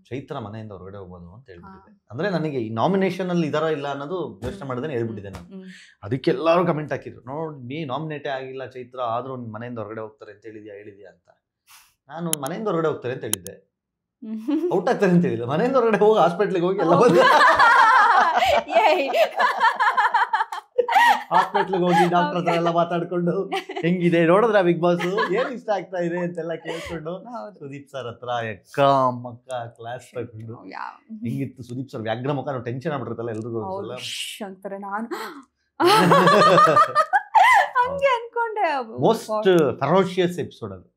ಚೈತ್ರ ಮನೆಯಿಂದ ಹೊರಗಡೆ ಹೋಗ್ಬೋದು ಅಂತ ಹೇಳ್ಬಿಟ್ಟಿದ್ದೆ. ಅಂದ್ರೆ ನನಗೆ ಈ ನಾಮಿನೇಷನ್ ಅಲ್ಲಿ ಇದರ ಇಲ್ಲ ಅನ್ನೋದು ಯೋಚನೆ ಮಾಡಿದ್ರೆ ಹೇಳ್ಬಿಟ್ಟಿದ್ದೆ ನಾನು. ಅದಕ್ಕೆ ಎಲ್ಲರೂ ಕಮೆಂಟ್ ಹಾಕಿದ್ರು, ನೋಡಿ ನಾಮಿನೇಟೇ ಆಗಿಲ್ಲ ಚೈತ್ರ, ಆದ್ರೂ ಮನೆಯಿಂದ ಹೊರಗಡೆ ಹೋಗ್ತಾರೆ ಅಂತ ಹೇಳಿದ್ಯಾ ಅಂತ. ನಾನು ಮನೆಯಿಂದ ಹೊರಗಡೆ ಹೋಗ್ತಾರೆ ಅಂತ ಹೇಳಿದ್ದೆ, ಔಟ್ ಆಗ್ತಾರೆ ಅಂತ ಹೇಳಿಲ್ಲ, ಮನೆಯಿಂದ ಹೊರಗಡೆ ಹೋಗಿ ಹಾಸ್ಪಿಟ್ಲಿಗೆ ಹೋಗಿ ಎಲ್ಲ ಬಂದು ಹಾಸ್ಪಿಟ್ಲಿಗೆ ಹೋಗಿ ಡಾಕ್ಟರ್ ಹತ್ರ ಎಲ್ಲ ಮಾತಾಡ್ಕೊಂಡು ಹೆಂಗಿದೆ ನೋಡಿದ್ರ ಬಿಗ್ ಬಾಸ್ ಏನ್ ಇಷ್ಟ ಆಗ್ತಾ ಇದೆ ಅಂತೆಲ್ಲ ಕೇಳ್ಕೊಂಡು ಸುದೀಪ್ ಸರ್ ಹತ್ರ ಎಕ್ಕ ಮಕ್ಕ ಕ್ಲಾಸ್ ತಗೊಂಡು ಹೆಂಗಿತ್ತು ಸುದೀಪ್ ಸರ್ ವ್ಯಾಘ್ರ ಮುಖ ಟೆನ್ಷನ್ ಆಗ್ಬಿಟ್ಟಿರ್ತಲ್ಲ ಎಲ್ರಿಗೂ ಅಂತಾರೆ. ನಾನು ಹಂಗೆ ಅನ್ಕೊಂಡೆ. ಮೋಸ್ಟ್ ಫೆರೋಷಿಯಸ್ ಎಪಿಸೋಡ್ ಅದು.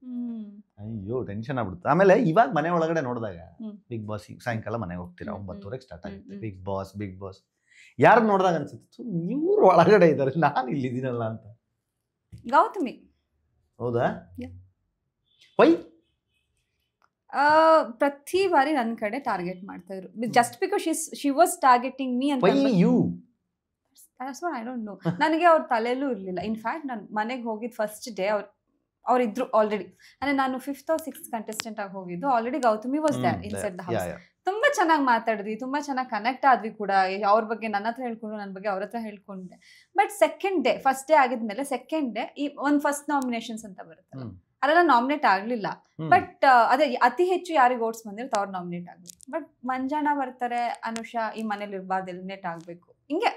ಅಯ್ಯೋ ಟೆನ್ಷನ್ ಆಗ್ಬಿಡುತ್ತೆ. ಆಮೇಲೆ ಇವಾಗ ಮನೆ ಒಳಗಡೆ ನೋಡಿದಾಗ ಬಿಗ್ ಬಾಸ್ ಸಾಯಂಕಾಲ ಮನೆಗೆ ಹೋಗ್ತೀರಾ, 9:30 ಸ್ಟಾರ್ಟ್ ಆಗುತ್ತೆ ಬಿಗ್ ಬಾಸ್. ಯಾರು ನೋಡಿದಾಗ ಅನ್ಸುತ್ತೆ ಇವ್ರು ಒಳಗಡೆ ಇದ್ದಾರೆ, ನಾನು ಇಲ್ಲಿದ್ದೀನಲ್ಲ ಅಂತ. ಗೌತಮಿ. ಹೌದಾ? ವೈ? ಪ್ರತಿ ಬಾರಿ ನನ್ನ ಕಡೆ ಟಾರ್ಗೆಟ್ ಮಾಡ್ತಾ ಇದ್ರು. Just because she was targeting me ಅಂತ. I don't know. ನನಗೆ ಅವ್ರ ತಲೆಯಲ್ಲೂ ಇರಲಿಲ್ಲ. ಇನ್ಫ್ಯಾಕ್ಟ್ ನಾನು ಮನೆಗೆ ಹೋಗಿದ್ದು ಫಸ್ಟ್ ಡೇ ಅವ್ರಿದ್ರು ಆಲ್ರೆಡಿ. ಅಂದರೆ ನಾನು 5th or 6th ಕಂಟೆಸ್ಟೆಂಟ್ ಆಗಿ ಹೋಗಿದ್ದು. Already Gautami was there inside the house. ತುಂಬ ಚೆನ್ನಾಗಿ ಮಾತಾಡಿದ್ವಿ, ತುಂಬ ಚೆನ್ನಾಗಿ ಕನೆಕ್ಟ್ ಆದ್ವಿ ಕೂಡ. ಅವ್ರ ಬಗ್ಗೆ ನನ್ನ ಹತ್ರ ಹೇಳ್ಕೊಂಡು, ನನ್ನ ಬಗ್ಗೆ ಅವ್ರ ಹತ್ರ ಹೇಳ್ಕೊಂಡೆ. But second day, first day ಆಗಿದ್ಮೇಲೆ ಸೆಕೆಂಡ್ ಡೇ ಈ ಒಂದು ಫಸ್ಟ್ ನಾಮಿನೇಷನ್ಸ್ ಅಂತ ಬರುತ್ತೆ, ಅದೆಲ್ಲ ನಾಮಿನೇಟ್ ಆಗಲಿಲ್ಲ. ಬಟ್ ಅದೇ ಅತಿ ಹೆಚ್ಚು ಯಾರಿಗೆ ಓಟ್ಸ್ ಬಂದಿರುತ್ತೆ ಅವ್ರು ನಾಮಿನೇಟ್ ಆಗಬೇಕು. ಬಟ್ ಮಂಜಣ್ಣ ಬರ್ತಾರೆ, ಅನುಷಾ ಈ ಮನೇಲಿ ಇರಬಾರ್ದು, ಎಲಿಮಿನೇಟ್ ಆಗಬೇಕು, ಹಿಂಗೆ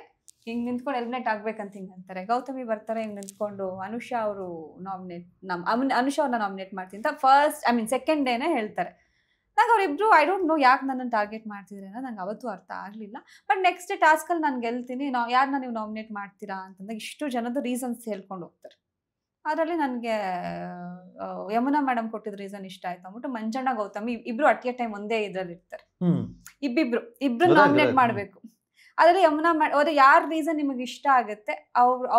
ನಿಂತ್ಕೊಂಡು ಎಲಿಮಿನೇಟ್ ಆಗ್ಬೇಕಂತ ಹಿಂಗೆ ಅಂತಾರೆ. ಗೌತಮಿ ಬರ್ತಾರೆ, ಹಿಂಗೆ ನಿಂತ್ಕೊಂಡು ಅನುಷಾ ಅವರು ನಾಮಿನೇಟ್ ಅನುಷಾ ಅವ್ರನ್ನ ನಾಮಿನೇಟ್ ಮಾಡ್ತೀನಿ ಅಂತ ಸೆಕೆಂಡ್ ಡೇನೇ ಹೇಳ್ತಾರೆ. ನಂಗೆ ಅವರಿಬ್ರು ಐ ಡೋಂಟ್ ನೋ ಯಾಕೆ ನನ್ನನ್ನು ಟಾರ್ಗೆಟ್ ಮಾಡ್ತಿದ್ರೆ ಅನ್ನೋ ನಂಗೆ ಅವತ್ತು ಅರ್ಥ ಆಗಲಿಲ್ಲ. ಬಟ್ ನೆಕ್ಸ್ಟ್ ಡೇ ಟಾಸ್ಕಲ್ಲಿ ನಾನು ಗೆಲ್ತೀನಿ, ಯಾರನ್ನ ನೀವು ನಾಮಿನೇಟ್ ಮಾಡ್ತೀರಾ ಅಂತಂದಾಗ ಇಷ್ಟು ಜನದ ರೀಸನ್ಸ್ ಹೇಳ್ಕೊಂಡು ಹೋಗ್ತಾರೆ. ಅದರಲ್ಲಿ ನನಗೆ ಯಮುನಾ ಮೇಡಮ್ ಕೊಟ್ಟಿದ್ದ ರೀಸನ್ ಇಷ್ಟ ಆಯ್ತು ಅಂದ್ಬಿಟ್ಟು ಮಂಜಣ್ಣ ಗೌತಮಿ ಇಬ್ರು ಅಟ್ ಎ ಟೈಮ್ ಒಂದೇ ಇದ್ರಲ್ಲಿ ಇರ್ತಾರೆ. ಇಬ್ರು ನಾಮಿನೇಟ್ ಮಾಡಬೇಕು. ಅದರಲ್ಲಿ ಯಮುನಾ ಅವ್ರ ಯಾರ ರೀಸನ್ ನಿಮಗೆ ಇಷ್ಟ ಆಗುತ್ತೆ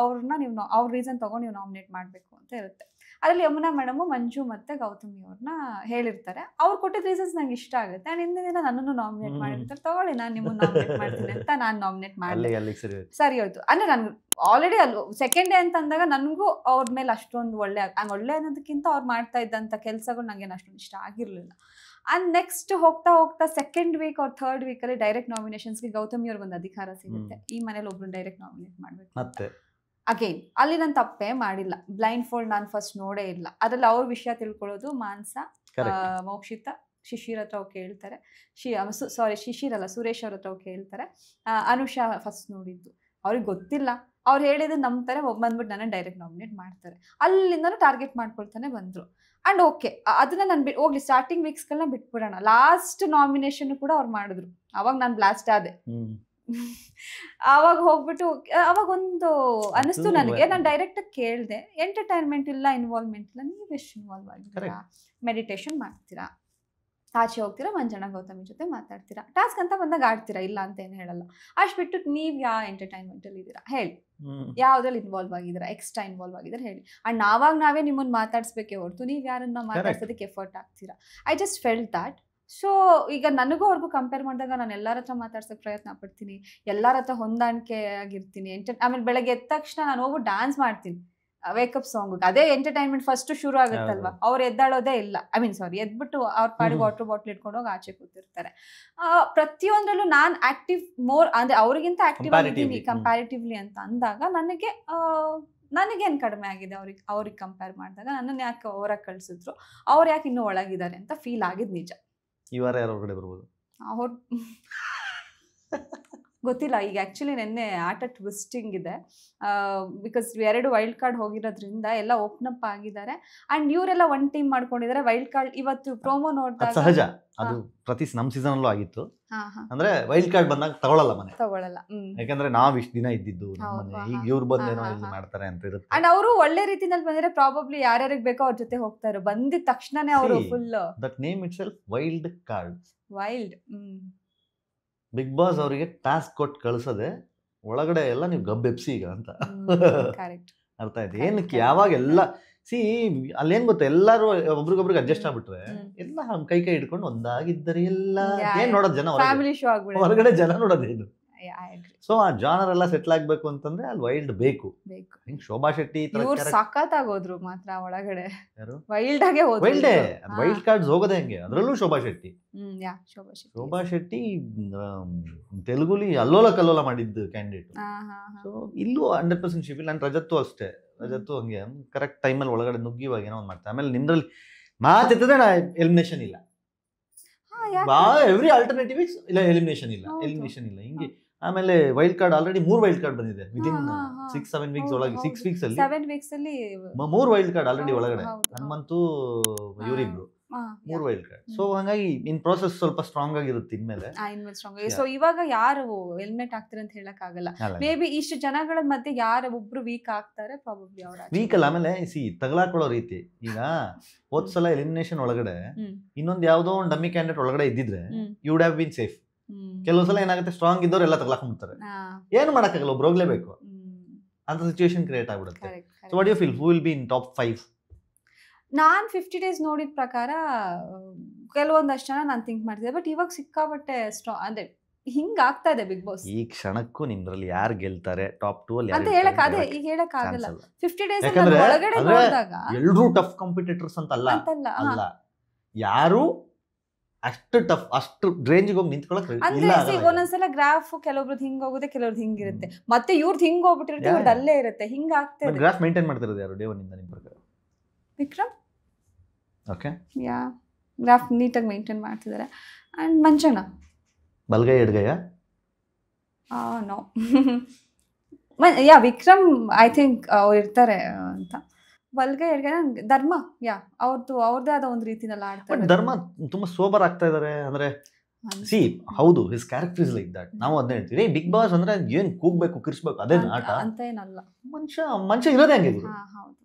ಅವ್ರನ್ನ ನೀವು ಅವ್ರ ರೀಸನ್ ತಗೊಂಡು ನೀವು ನಾಮಿನೇಟ್ ಮಾಡಬೇಕು ಅಂತ ಇರುತ್ತೆ. ಅದರಲ್ಲಿ ಯಮುನಾ ಮೇಡಮು ಮಂಜು ಮತ್ತೆ ಗೌತಮಿ ಅವ್ರನ್ನ ಹೇಳಿರ್ತಾರೆ. ಅವ್ರು ಕೊಟ್ಟಿದ್ದ ರೀಸನ್ಸ್ ನಂಗೆ ಇಷ್ಟ ಆಗುತ್ತೆ. ಆ್ಯಂಡ್ ಹಿಂದಿನ ದಿನ ನನ್ನನ್ನು ನಾಮಿನೇಟ್ ಮಾಡಿರ್ತಾರೆ. ತಗೊಳ್ಳಿ ನಾನು ನಿಮ್ಮನ್ನು ನಾಮಿನೇಟ್ ಮಾಡ್ತೀನಿ ಅಂತ ನಾನು ನಾಮಿನೇಟ್ ಮಾಡಿ ಸರಿ ಹೋಯ್ತು. ಅಂದರೆ ನನ್ಗೆ ಆಲ್ರೆಡಿ ಅಲ್ಲಿ ಸೆಕೆಂಡ್ ಡೇ ಅಂತ ಅಂದಾಗ ನನಗೂ ಅವ್ರ ಮೇಲೆ ಅಷ್ಟೊಂದು ಒಳ್ಳೆ ಅನ್ನೋದಕ್ಕಿಂತ ಅವ್ರು ಮಾಡ್ತಾ ಇದ್ದಂಥ ಕೆಲಸಗಳು ನನಗೇನು ಅಷ್ಟೊಂದು ಇಷ್ಟ ಆಗಿರಲಿಲ್ಲ. ಆ್ಯಂಡ್ ನೆಕ್ಸ್ಟ್ ಹೋಗ್ತಾ ಸೆಕೆಂಡ್ ವೀಕ್ ಅವ್ರ ಥರ್ಡ್ ವೀಕಲ್ಲಿ ಡೈರೆಕ್ಟ್ ನಾಮಿನೇಷನ್ಸ್ಗೆ ಗೌತಮಿ ಅವ್ರಿಗೊಂದು ಅಧಿಕಾರ ಸಿಗುತ್ತೆ. ಈ ಮನೇಲಿ ಒಬ್ರು ಡೈರೆಕ್ಟ್ ನಾಮಿನೇಟ್ ಮಾಡಬೇಕು. ಅಗೇನ್ ಅಲ್ಲಿ ನಾನು ತಪ್ಪೇ ಮಾಡಿಲ್ಲ. ಬ್ಲೈಂಡ್ ಫೋಲ್ಡ್ ನಾನು ಫಸ್ಟ್ ನೋಡೇ ಇಲ್ಲ. ಅದ್ರಲ್ಲಿ ಅವ್ರ ವಿಷಯ ತಿಳ್ಕೊಳ್ಳೋದು ಮಾನಸ, ಮೋಕ್ಷಿತಾ, ಶಿಶಿರ್ ಹತ್ರ ಹೋಗಿ ಕೇಳ್ತಾರೆ. ಶಿಶಿರ್ ಅಲ್ಲ, ಸುರೇಶ್ ಅವ್ರ ಹತ್ರ ಹೋಗಿ ಕೇಳ್ತಾರೆ. ಅನುಷಾ ಫಸ್ಟ್ ನೋಡಿದ್ದು, ಅವ್ರಿಗೆ ಗೊತ್ತಿಲ್ಲ. ಅವ್ರು ಹೇಳಿದ್ದು ನಂಬ್ತಾರೆ, ಬಂದ್ಬಿಟ್ಟು ನನ್ನ ಡೈರೆಕ್ಟ್ ನಾಮಿನೇಟ್ ಮಾಡ್ತಾರೆ. ಅಲ್ಲಿಂದನೂ ಟಾರ್ಗೆಟ್ ಮಾಡ್ಕೊಳ್ತಾನೆ ಬಂದರು. ಆ್ಯಂಡ್ ಓಕೆ, ಅದನ್ನ ನಾನು ಹೋಗ್ಲಿ ಸ್ಟಾರ್ಟಿಂಗ್ ವೀಕ್ಸ್ಗಳನ್ನ ಬಿಟ್ಬಿಡೋಣ. ಲಾಸ್ಟ್ ನಾಮಿನೇಷನ್ ಕೂಡ ಅವ್ರು ಮಾಡಿದ್ರು. ಅವಾಗ ನಾನು ಬ್ಲಾಸ್ಟ್ ಆದೆ. ಆವಾಗ ಹೋಗ್ಬಿಟ್ಟು ಅವಾಗ ಒಂದು ಅನಿಸ್ತು ನನಗೆ. ನಾನು ಡೈರೆಕ್ಟ್ ಕೇಳಿದೆ, ಎಂಟರ್ಟೈನ್ಮೆಂಟ್ ಇಲ್ಲ, ಇನ್ವಾಲ್ವ್ಮೆಂಟ್ ಇಲ್ಲ, ನೀವು ಎಷ್ಟು ಇನ್ವಾಲ್ವ್ ಆಗಿದ್ದೀರಾ? ಮೆಡಿಟೇಷನ್ ಮಾಡ್ತೀರಾ, ಆಚೆ ಹೋಗ್ತೀರಾ, ಮಂಜಣ್ಣ ಗೌತಮಿ ಜೊತೆ ಮಾತಾಡ್ತೀರಾ, ಟಾಸ್ಕ್ ಅಂತ ಬಂದಾಗ ಆಡ್ತೀರಾ, ಇಲ್ಲ ಅಂತ ಏನು ಹೇಳಲ್ಲ. ಅಷ್ಟು ಬಿಟ್ಟು ನೀವು ಯಾವ ಎಂಟರ್ಟೈನ್ಮೆಂಟಲ್ಲಿ ಇದ್ದೀರಾ ಹೇಳಿ, ಯಾವುದ್ರಲ್ಲಿ ಇನ್ವಾಲ್ವ್ ಆಗಿದ್ದೀರಾ, ಎಕ್ಸ್ಟ್ರಾ ಇನ್ವಾಲ್ವ್ ಆಗಿದ್ದೀರಾ ಹೇಳಿ. ಆ್ಯಂಡ್ ನಾವೇ ನಿಮ್ಮನ್ನು ಮಾತಾಡಿಸ್ಬೇಕೇ ಹೊರತು ನೀವು ಯಾರನ್ನ ಮಾತಾಡ್ಸೋದಕ್ಕೆ ಎಫರ್ಟ್ ಆಗ್ತೀರಾ. I just felt that. So ಈಗ ನನಗೂ ಅವ್ರಿಗೂ ಕಂಪೇರ್ ಮಾಡಿದಾಗ ನಾನು ಎಲ್ಲರ ಹತ್ರ ಮಾತಾಡ್ಸೋಕೆ ಪ್ರಯತ್ನ ಪಡ್ತೀನಿ, ಎಲ್ಲರ ಹತ್ರ ಹೊಂದಾಣಿಕೆ ಆಗಿರ್ತೀನಿ. ಆಮೇಲೆ ಬೆಳಗ್ಗೆ ಎದ್ದ ತಕ್ಷಣ ನಾನು ಹೋಗಿ ಡ್ಯಾನ್ಸ್ ಮಾಡ್ತೀನಿ ವೇಕಪ್ ಸಾಂಗ್. ಅದೇ ಎಂಟರ್ಟೈನ್ಮೆಂಟ್ ಫಸ್ಟ್ ಶುರು ಆಗುತ್ತಲ್ವಾ. ಅವ್ರು ಎದ್ದಾಳೋದೇ ಇಲ್ಲ. ಎದ್ಬಿಟ್ಟು ಅವ್ರ ಪಾಡಿಗೆ ವಾಟರ್ ಬಾಟ್ಲ್ ಇಟ್ಕೊಂಡು ಹೋಗಿ ಆಚೆ ಕೂತಿರ್ತಾರೆ. ಪ್ರತಿಯೊಂದರಲ್ಲೂ ನಾನು ಆಕ್ಟಿವ್ ಮೋರ್ ಅಂದರೆ ಅವ್ರಿಗಿಂತ ಆಕ್ಟಿವ್ ಆಗಿದ್ದೀನಿ ಕಂಪ್ಯಾರಿಟಿವ್ಲಿ ಅಂತ ಅಂದಾಗ ನನಗೇನು ಕಡಿಮೆ ಆಗಿದೆ ಅವ್ರಿಗೆ ಕಂಪೇರ್ ಮಾಡಿದಾಗ. ನನ್ನನ್ನು ಯಾಕೆ ಹೊರಗೆ ಕಳಿಸಿದ್ರು, ಅವ್ರು ಯಾಕೆ ಇನ್ನೂ ಒಳಗಿದ್ದಾರೆ ಅಂತ ಫೀಲ್ ಆಗಿದ್ದು ನಿಜ. ಇವಾರ ಯಾರು ಹೊರಗಡೆ ಬರ್ಬೋದು ಅವ್ರು ಗೊತ್ತಿಲ್ಲ. ಈಗ ಆ್ಯಕ್ಚುಲಿ ನೆನ್ನೆ ಆಟ ಟ್ವಿಸ್ಟಿಂಗ್ ಇದೆ. ಬಿಕಾಸ್ 2 ವೈಲ್ಡ್ ಕಾರ್ಡ್ ಹೋಗಿರೋದ್ರಿಂದ ಎಲ್ಲ ಓಪನ್ ಅಪ್ ಆಗಿದ್ದಾರೆ. ಆ್ಯಂಡ್ ಇವರೆಲ್ಲ ಒನ್ ಟೀಮ್ ಮಾಡ್ಕೊಂಡಿದ್ದಾರೆ. ವೈಲ್ಡ್ ಕಾರ್ಡ್ ಇವತ್ತು ಪ್ರೋಮೋ ನೋಡಿದಾಗ ಸಹಜ, ಅದು ಪ್ರತಿ ನಮ್ಮ ಸೀಸನ್ ಆಗಿತ್ತು. ಅಂದ್ರೆ ವೈಲ್ಡ್ ಕಾರ್ಡ್ ಬಂದಾಗ ತಗೊಳ್ಳಲ್ಲ. ಯಾಕಂದ್ರೆ ನಾವ್ ಇಷ್ಟು ದಿನ ಇದ್ದಿದ್ದು ಈಗ ಇವ್ರು ಬಂದೇನೋ ಇಲ್ಲಿ ಮಾಡ್ತಾರೆ ಅಂತ ಇರುತ್ತೆ. ಅಂಡ್ ಅವರು ಒಳ್ಳೆ ರೀತಿನಲ್ಲಿ ಬಂದ್ರೆ ಪ್ರಾಬಬ್ಲಿ ಯಾರ್ಯಾರಿಗೆ ಬೇಕೋ ಅವ್ರ ಜೊತೆ ಹೋಗ್ತಾರೆ. ಬಂದಿದ ತಕ್ಷಣನೇ ಅವರು full that name itself wild card. Wild Bigg Boss ಅವರಿಗೆ ಟಾಸ್ಕ್ ಕೊಟ್ಟು ಕಳ್ಸದೆ ಒಳಗಡೆ ಎಲ್ಲ ನೀವು ಗಬ್ಬೆಪ್ಸಿ ಈಗ ಅಂತ ಅರ್ಥ ಆಯ್ತು. ಏನಕ್ಕೆ ಯಾವಾಗ ಎಲ್ಲ ಅಲ್ಲೇನ್ ಗೊತ್ತಾ, ಎಲ್ಲಾರು ಒಬ್ರಿಗೊಬ್ರಿಗೆ ಅಡ್ಜಸ್ಟ್ ಆಗ್ಬಿಟ್ರೆ ಎಲ್ಲ ಕೈ ಹಿಡ್ಕೊಂಡು ಒಂದಾಗಿದ್ದರೆ ಎಲ್ಲ ಏನ್ ನೋಡೋದು ಜನ, ಹೊರಗಡೆ ಜನ ನೋಡೋದೇನು. ಸೊ ಆ ಜಾನರ್ ಎಲ್ಲ ಸೆಟ್ಲ್ ಆಗ್ಬೇಕು ಅಂತಂದ್ರೆ ಅಲ್ಲಿ ವೈಲ್ಡ್ ಬೇಕು. ಹಿಂಗ್ ಶೋಭಾ ಶೆಟ್ಟಿ ಸಖತ್ತಾಗೋದ್ರು ಮಾತ್ರ ಒಳಗಡೆ ವೈಲ್ಡ್ ಕಾರ್ಡ್ಸ್ ಹೋಗೋದೇ ಹಂಗೆ. ಅದ್ರಲ್ಲೂ ಶೋಭಾ ಶೆಟ್ಟಿ ತೆಲುಗುಲಿ ಅಲ್ಲೋಲ ಕಲ್ಲೋಲ ಮಾಡಿದ್ದು ಕ್ಯಾಂಡಿಡೇಟ್. ಸೊ ಇಲ್ಲೂ 100% ಶಿಫಿಲ್. ನಾನು ರಜತ್ತು ಅಷ್ಟೇ, ರಜತ್ತು ಹಂಗೆ ಕರೆಕ್ಟ್ ಟೈಮಲ್ಲಿ ಒಳಗಡೆ ನುಗ್ಗಿವಾಗ ಏನೋ ಒಂದು ಮಾಡ್ತಾರೆ. ಆಮೇಲೆ ನಿಮ್ದ್ರಲ್ಲಿ ಮಾತೆತ್ತಿದ್ರೆ ಎಲಿಮಿನೇಷನ್ ಇಲ್ಲ. ಎವ್ರಿ ಆಲ್ಟರ್ನೇಟಿವ್ ಇಲ್ಲ ಎಲಿಮಿನೇಷನ್ ಇಲ್ಲ ಹಿಂಗೆ. ಆಮೇಲೆ wild card already 3 wild card ಬಂದಿದೆ ವಿದಿನ್ 6-7 ವೀಕ್ಸ್ ಒಳಗೆ. 6 ವೀಕ್ಸ್ ಅಲ್ಲಿ 7 ವೀಕ್ಸ್ ಅಲ್ಲಿ 3 ವೈಲ್ಡ್ ಕಾರ್ಡ್ ಆಲ್ರೆಡಿ ಒಳಗಡೆ. ಹನುಮಂತು ಇವರಿಬ್ರು 3 ವೈಲ್ಡ್ ಕಾರ್ಡ್. ಸೊ ಹಾಗಾಗಿ ಇನ್ ಪ್ರೋಸೆಸ್ ಸ್ವಲ್ಪ ಸ್ಟ್ರಾಂಗ್ ಆಗಿರುತ್ತೆ ಇನ್ಮೇಲೆ. ಸೊ ಇವಾಗ ಯಾರು ಎಲಿಮಿನೇಟ್ ಆಗ್ತಾರೆ ಅಂತ ಹೇಳಕ್ ಆಗಲ್ಲ. ಮೇ ಬಿ ಇಷ್ಟು ಜನಗಳ ಮಧ್ಯೆ ಯಾರ ಒಬ್ರು ವೀಕ್ ಆಗ್ತಾರೆ ಪ್ರಾಬಬ್ಲಿ ಅವ್ರ ವೀಕ್ ಅಲ್ಲ. ಆಮೇಲೆ ತಗಲಾಕೊಳ್ಳೋ ರೀತಿ ಈಗ ಹೋದ್ಸಲ ಎಲಿಮಿನೇಷನ್ ಒಳಗಡೆ ಇನ್ನೊಂದ್ ಯಾವ್ದೋ ಒಂದು ಡಮ್ಮಿ ಕ್ಯಾಂಡಿಡೇಟ್ ಒಳಗಡೆ ಇದ್ದಿದ್ರೆ you would have been safe. ಕೆಲವು ಸಲ ಏನಾಗುತ್ತೆ ಸ್ಟ್ರಾಂಗ್ ಇದ್ದವ್ರು ಎಲ್ಲ ತಗಲಾಕೊಂಡ್ಬಿಡ್ತಾರೆ. ಏನು ಮಾಡಕ್ಕಾಗಲ್ಲ, ಒಬ್ರು ಹೋಗ್ಲೇಬೇಕು ಅಂತ ಸಿಚುವೇಶನ್ ಕ್ರಿಯೇಟ್ ಆಗ್ಬಿಡುತ್ತೆ. So what you feel who will be in top 5? ನಾನ್ 50 days ನೋಡಿದ ಪ್ರಕಾರ ಕೆಲವೊಂದಷ್ಟು ಜನ ನಾನು ಥಿಂಕ್ ಮಾಡ್ತಿದ್ದೆ. ಬಟ್ ಇವಾಗ ಸಿಕ್ಕಾಬಟ್ಟೆ ಅಂದ್ರೆ ಹಿಂಗ ಆಗ್ತಾ ಇದೆ ಬಿಗ್ ಬಾಸ್. ಈ ಕ್ಷಣಕ್ಕೂ ನಿಮ್ದ್ರಲ್ಲಿ ಯಾರು ಗೆಲ್ತಾರೆ ಟಾಪ್ 2 ಅಲ್ಲಿ ಅಂತ ಹೇಳಕ್ ಈಗ ಹೇಳಕ್ ಆಗಲ್ಲ. 50 days ಒಳಗಡೆ ನೋಡಿದಾಗ ಎಲ್ಲರೂ ಟಫ್ ಕಾಂಪಿಟೇಟರ್ಸ್ ಅಂತ ಅಲ್ಲ, ಯಾರು ಅಷ್ಟು ಟಫ್ ಅಷ್ಟು ರೇಂಜ್ಗೆ ಹೋಗಿ ನಿಂತ್ಕೊಳ್ಳೋಕೆ ಅಂದ್ರೆ ಒಂದೊಂದ್ಸಲ ಗ್ರಾಫ್ ಕೆಲವೊಬ್ರದ್ದು ಹಿಂಗ್ ಹೋಗುತ್ತೆ, ಕೆಲವ್ರದ್ದು ಹಿಂಗಿರುತ್ತೆ, ಮತ್ತೆ ಇವ್ರದ್ದು ಹಿಂಗ್ ಹೋಗ್ಬಿಟ್ಟಿರುತ್ತೆ, ಇವ್ರದ್ದು ಅಲ್ಲೇ ಇರುತ್ತೆ, ಹಿಂಗ ಆಗ್ತದೆ. ಗ್ರಾಫ್ ಮೇಂಟೈನ್ ಮಾಡ್ತಿರೋದು ಯಾರು ಡೇ 1 ಇಂದ ನಿಮ್ಮ ಪ್ರಕಾರ? ವಿಕ್ರಮ್. ಓಕೆ, ಯಾ ಗ್ರಾಫ್ ನೀಟಾಗಿ ಮೇಂಟೈನ್ ಮಾಡ್ತಿದ್ದಾರೆ. ಅಂಡ್ ಮಂಜಣ್ಣ ಬಲ್ಗೈ ಎಡಗೈಯ? No yeah Vikram I think ಅವ್ರು ಇರ್ತಾರೆ ಅಂತ. ಬಲ್ಗೈ ಎಡಗೈ ಧರ್ಮ, ಯಾ ಅವ್ರದ್ದೇ ಆದ ಒಂದು ರೀತಿನಲ್ಲಿ ಆಡ್ತಾರೆ. ಧರ್ಮ ತುಂಬಾ ಸೋಬರ್ ಆಗ್ತಾ ಇದಾರೆ. ಅಂದ್ರೆ ಸಿ ಹೌದು, his character is like that. ನಾವು ಅದನ್ನ ಹೇಳ್ತೀವಿ. ಬಿಗ್ ಬಾಸ್ ಅಂದ್ರೆ ಏನ್ ಕೂಗ್ಬೇಕು ಕಿರ್ಸ್ಬೇಕು ಅದೇ ಆಟ ಅಂತ ಏನಲ್ಲ. ಮನುಷ್ಯ ಇರೋದೇ ಹಂಗೆ,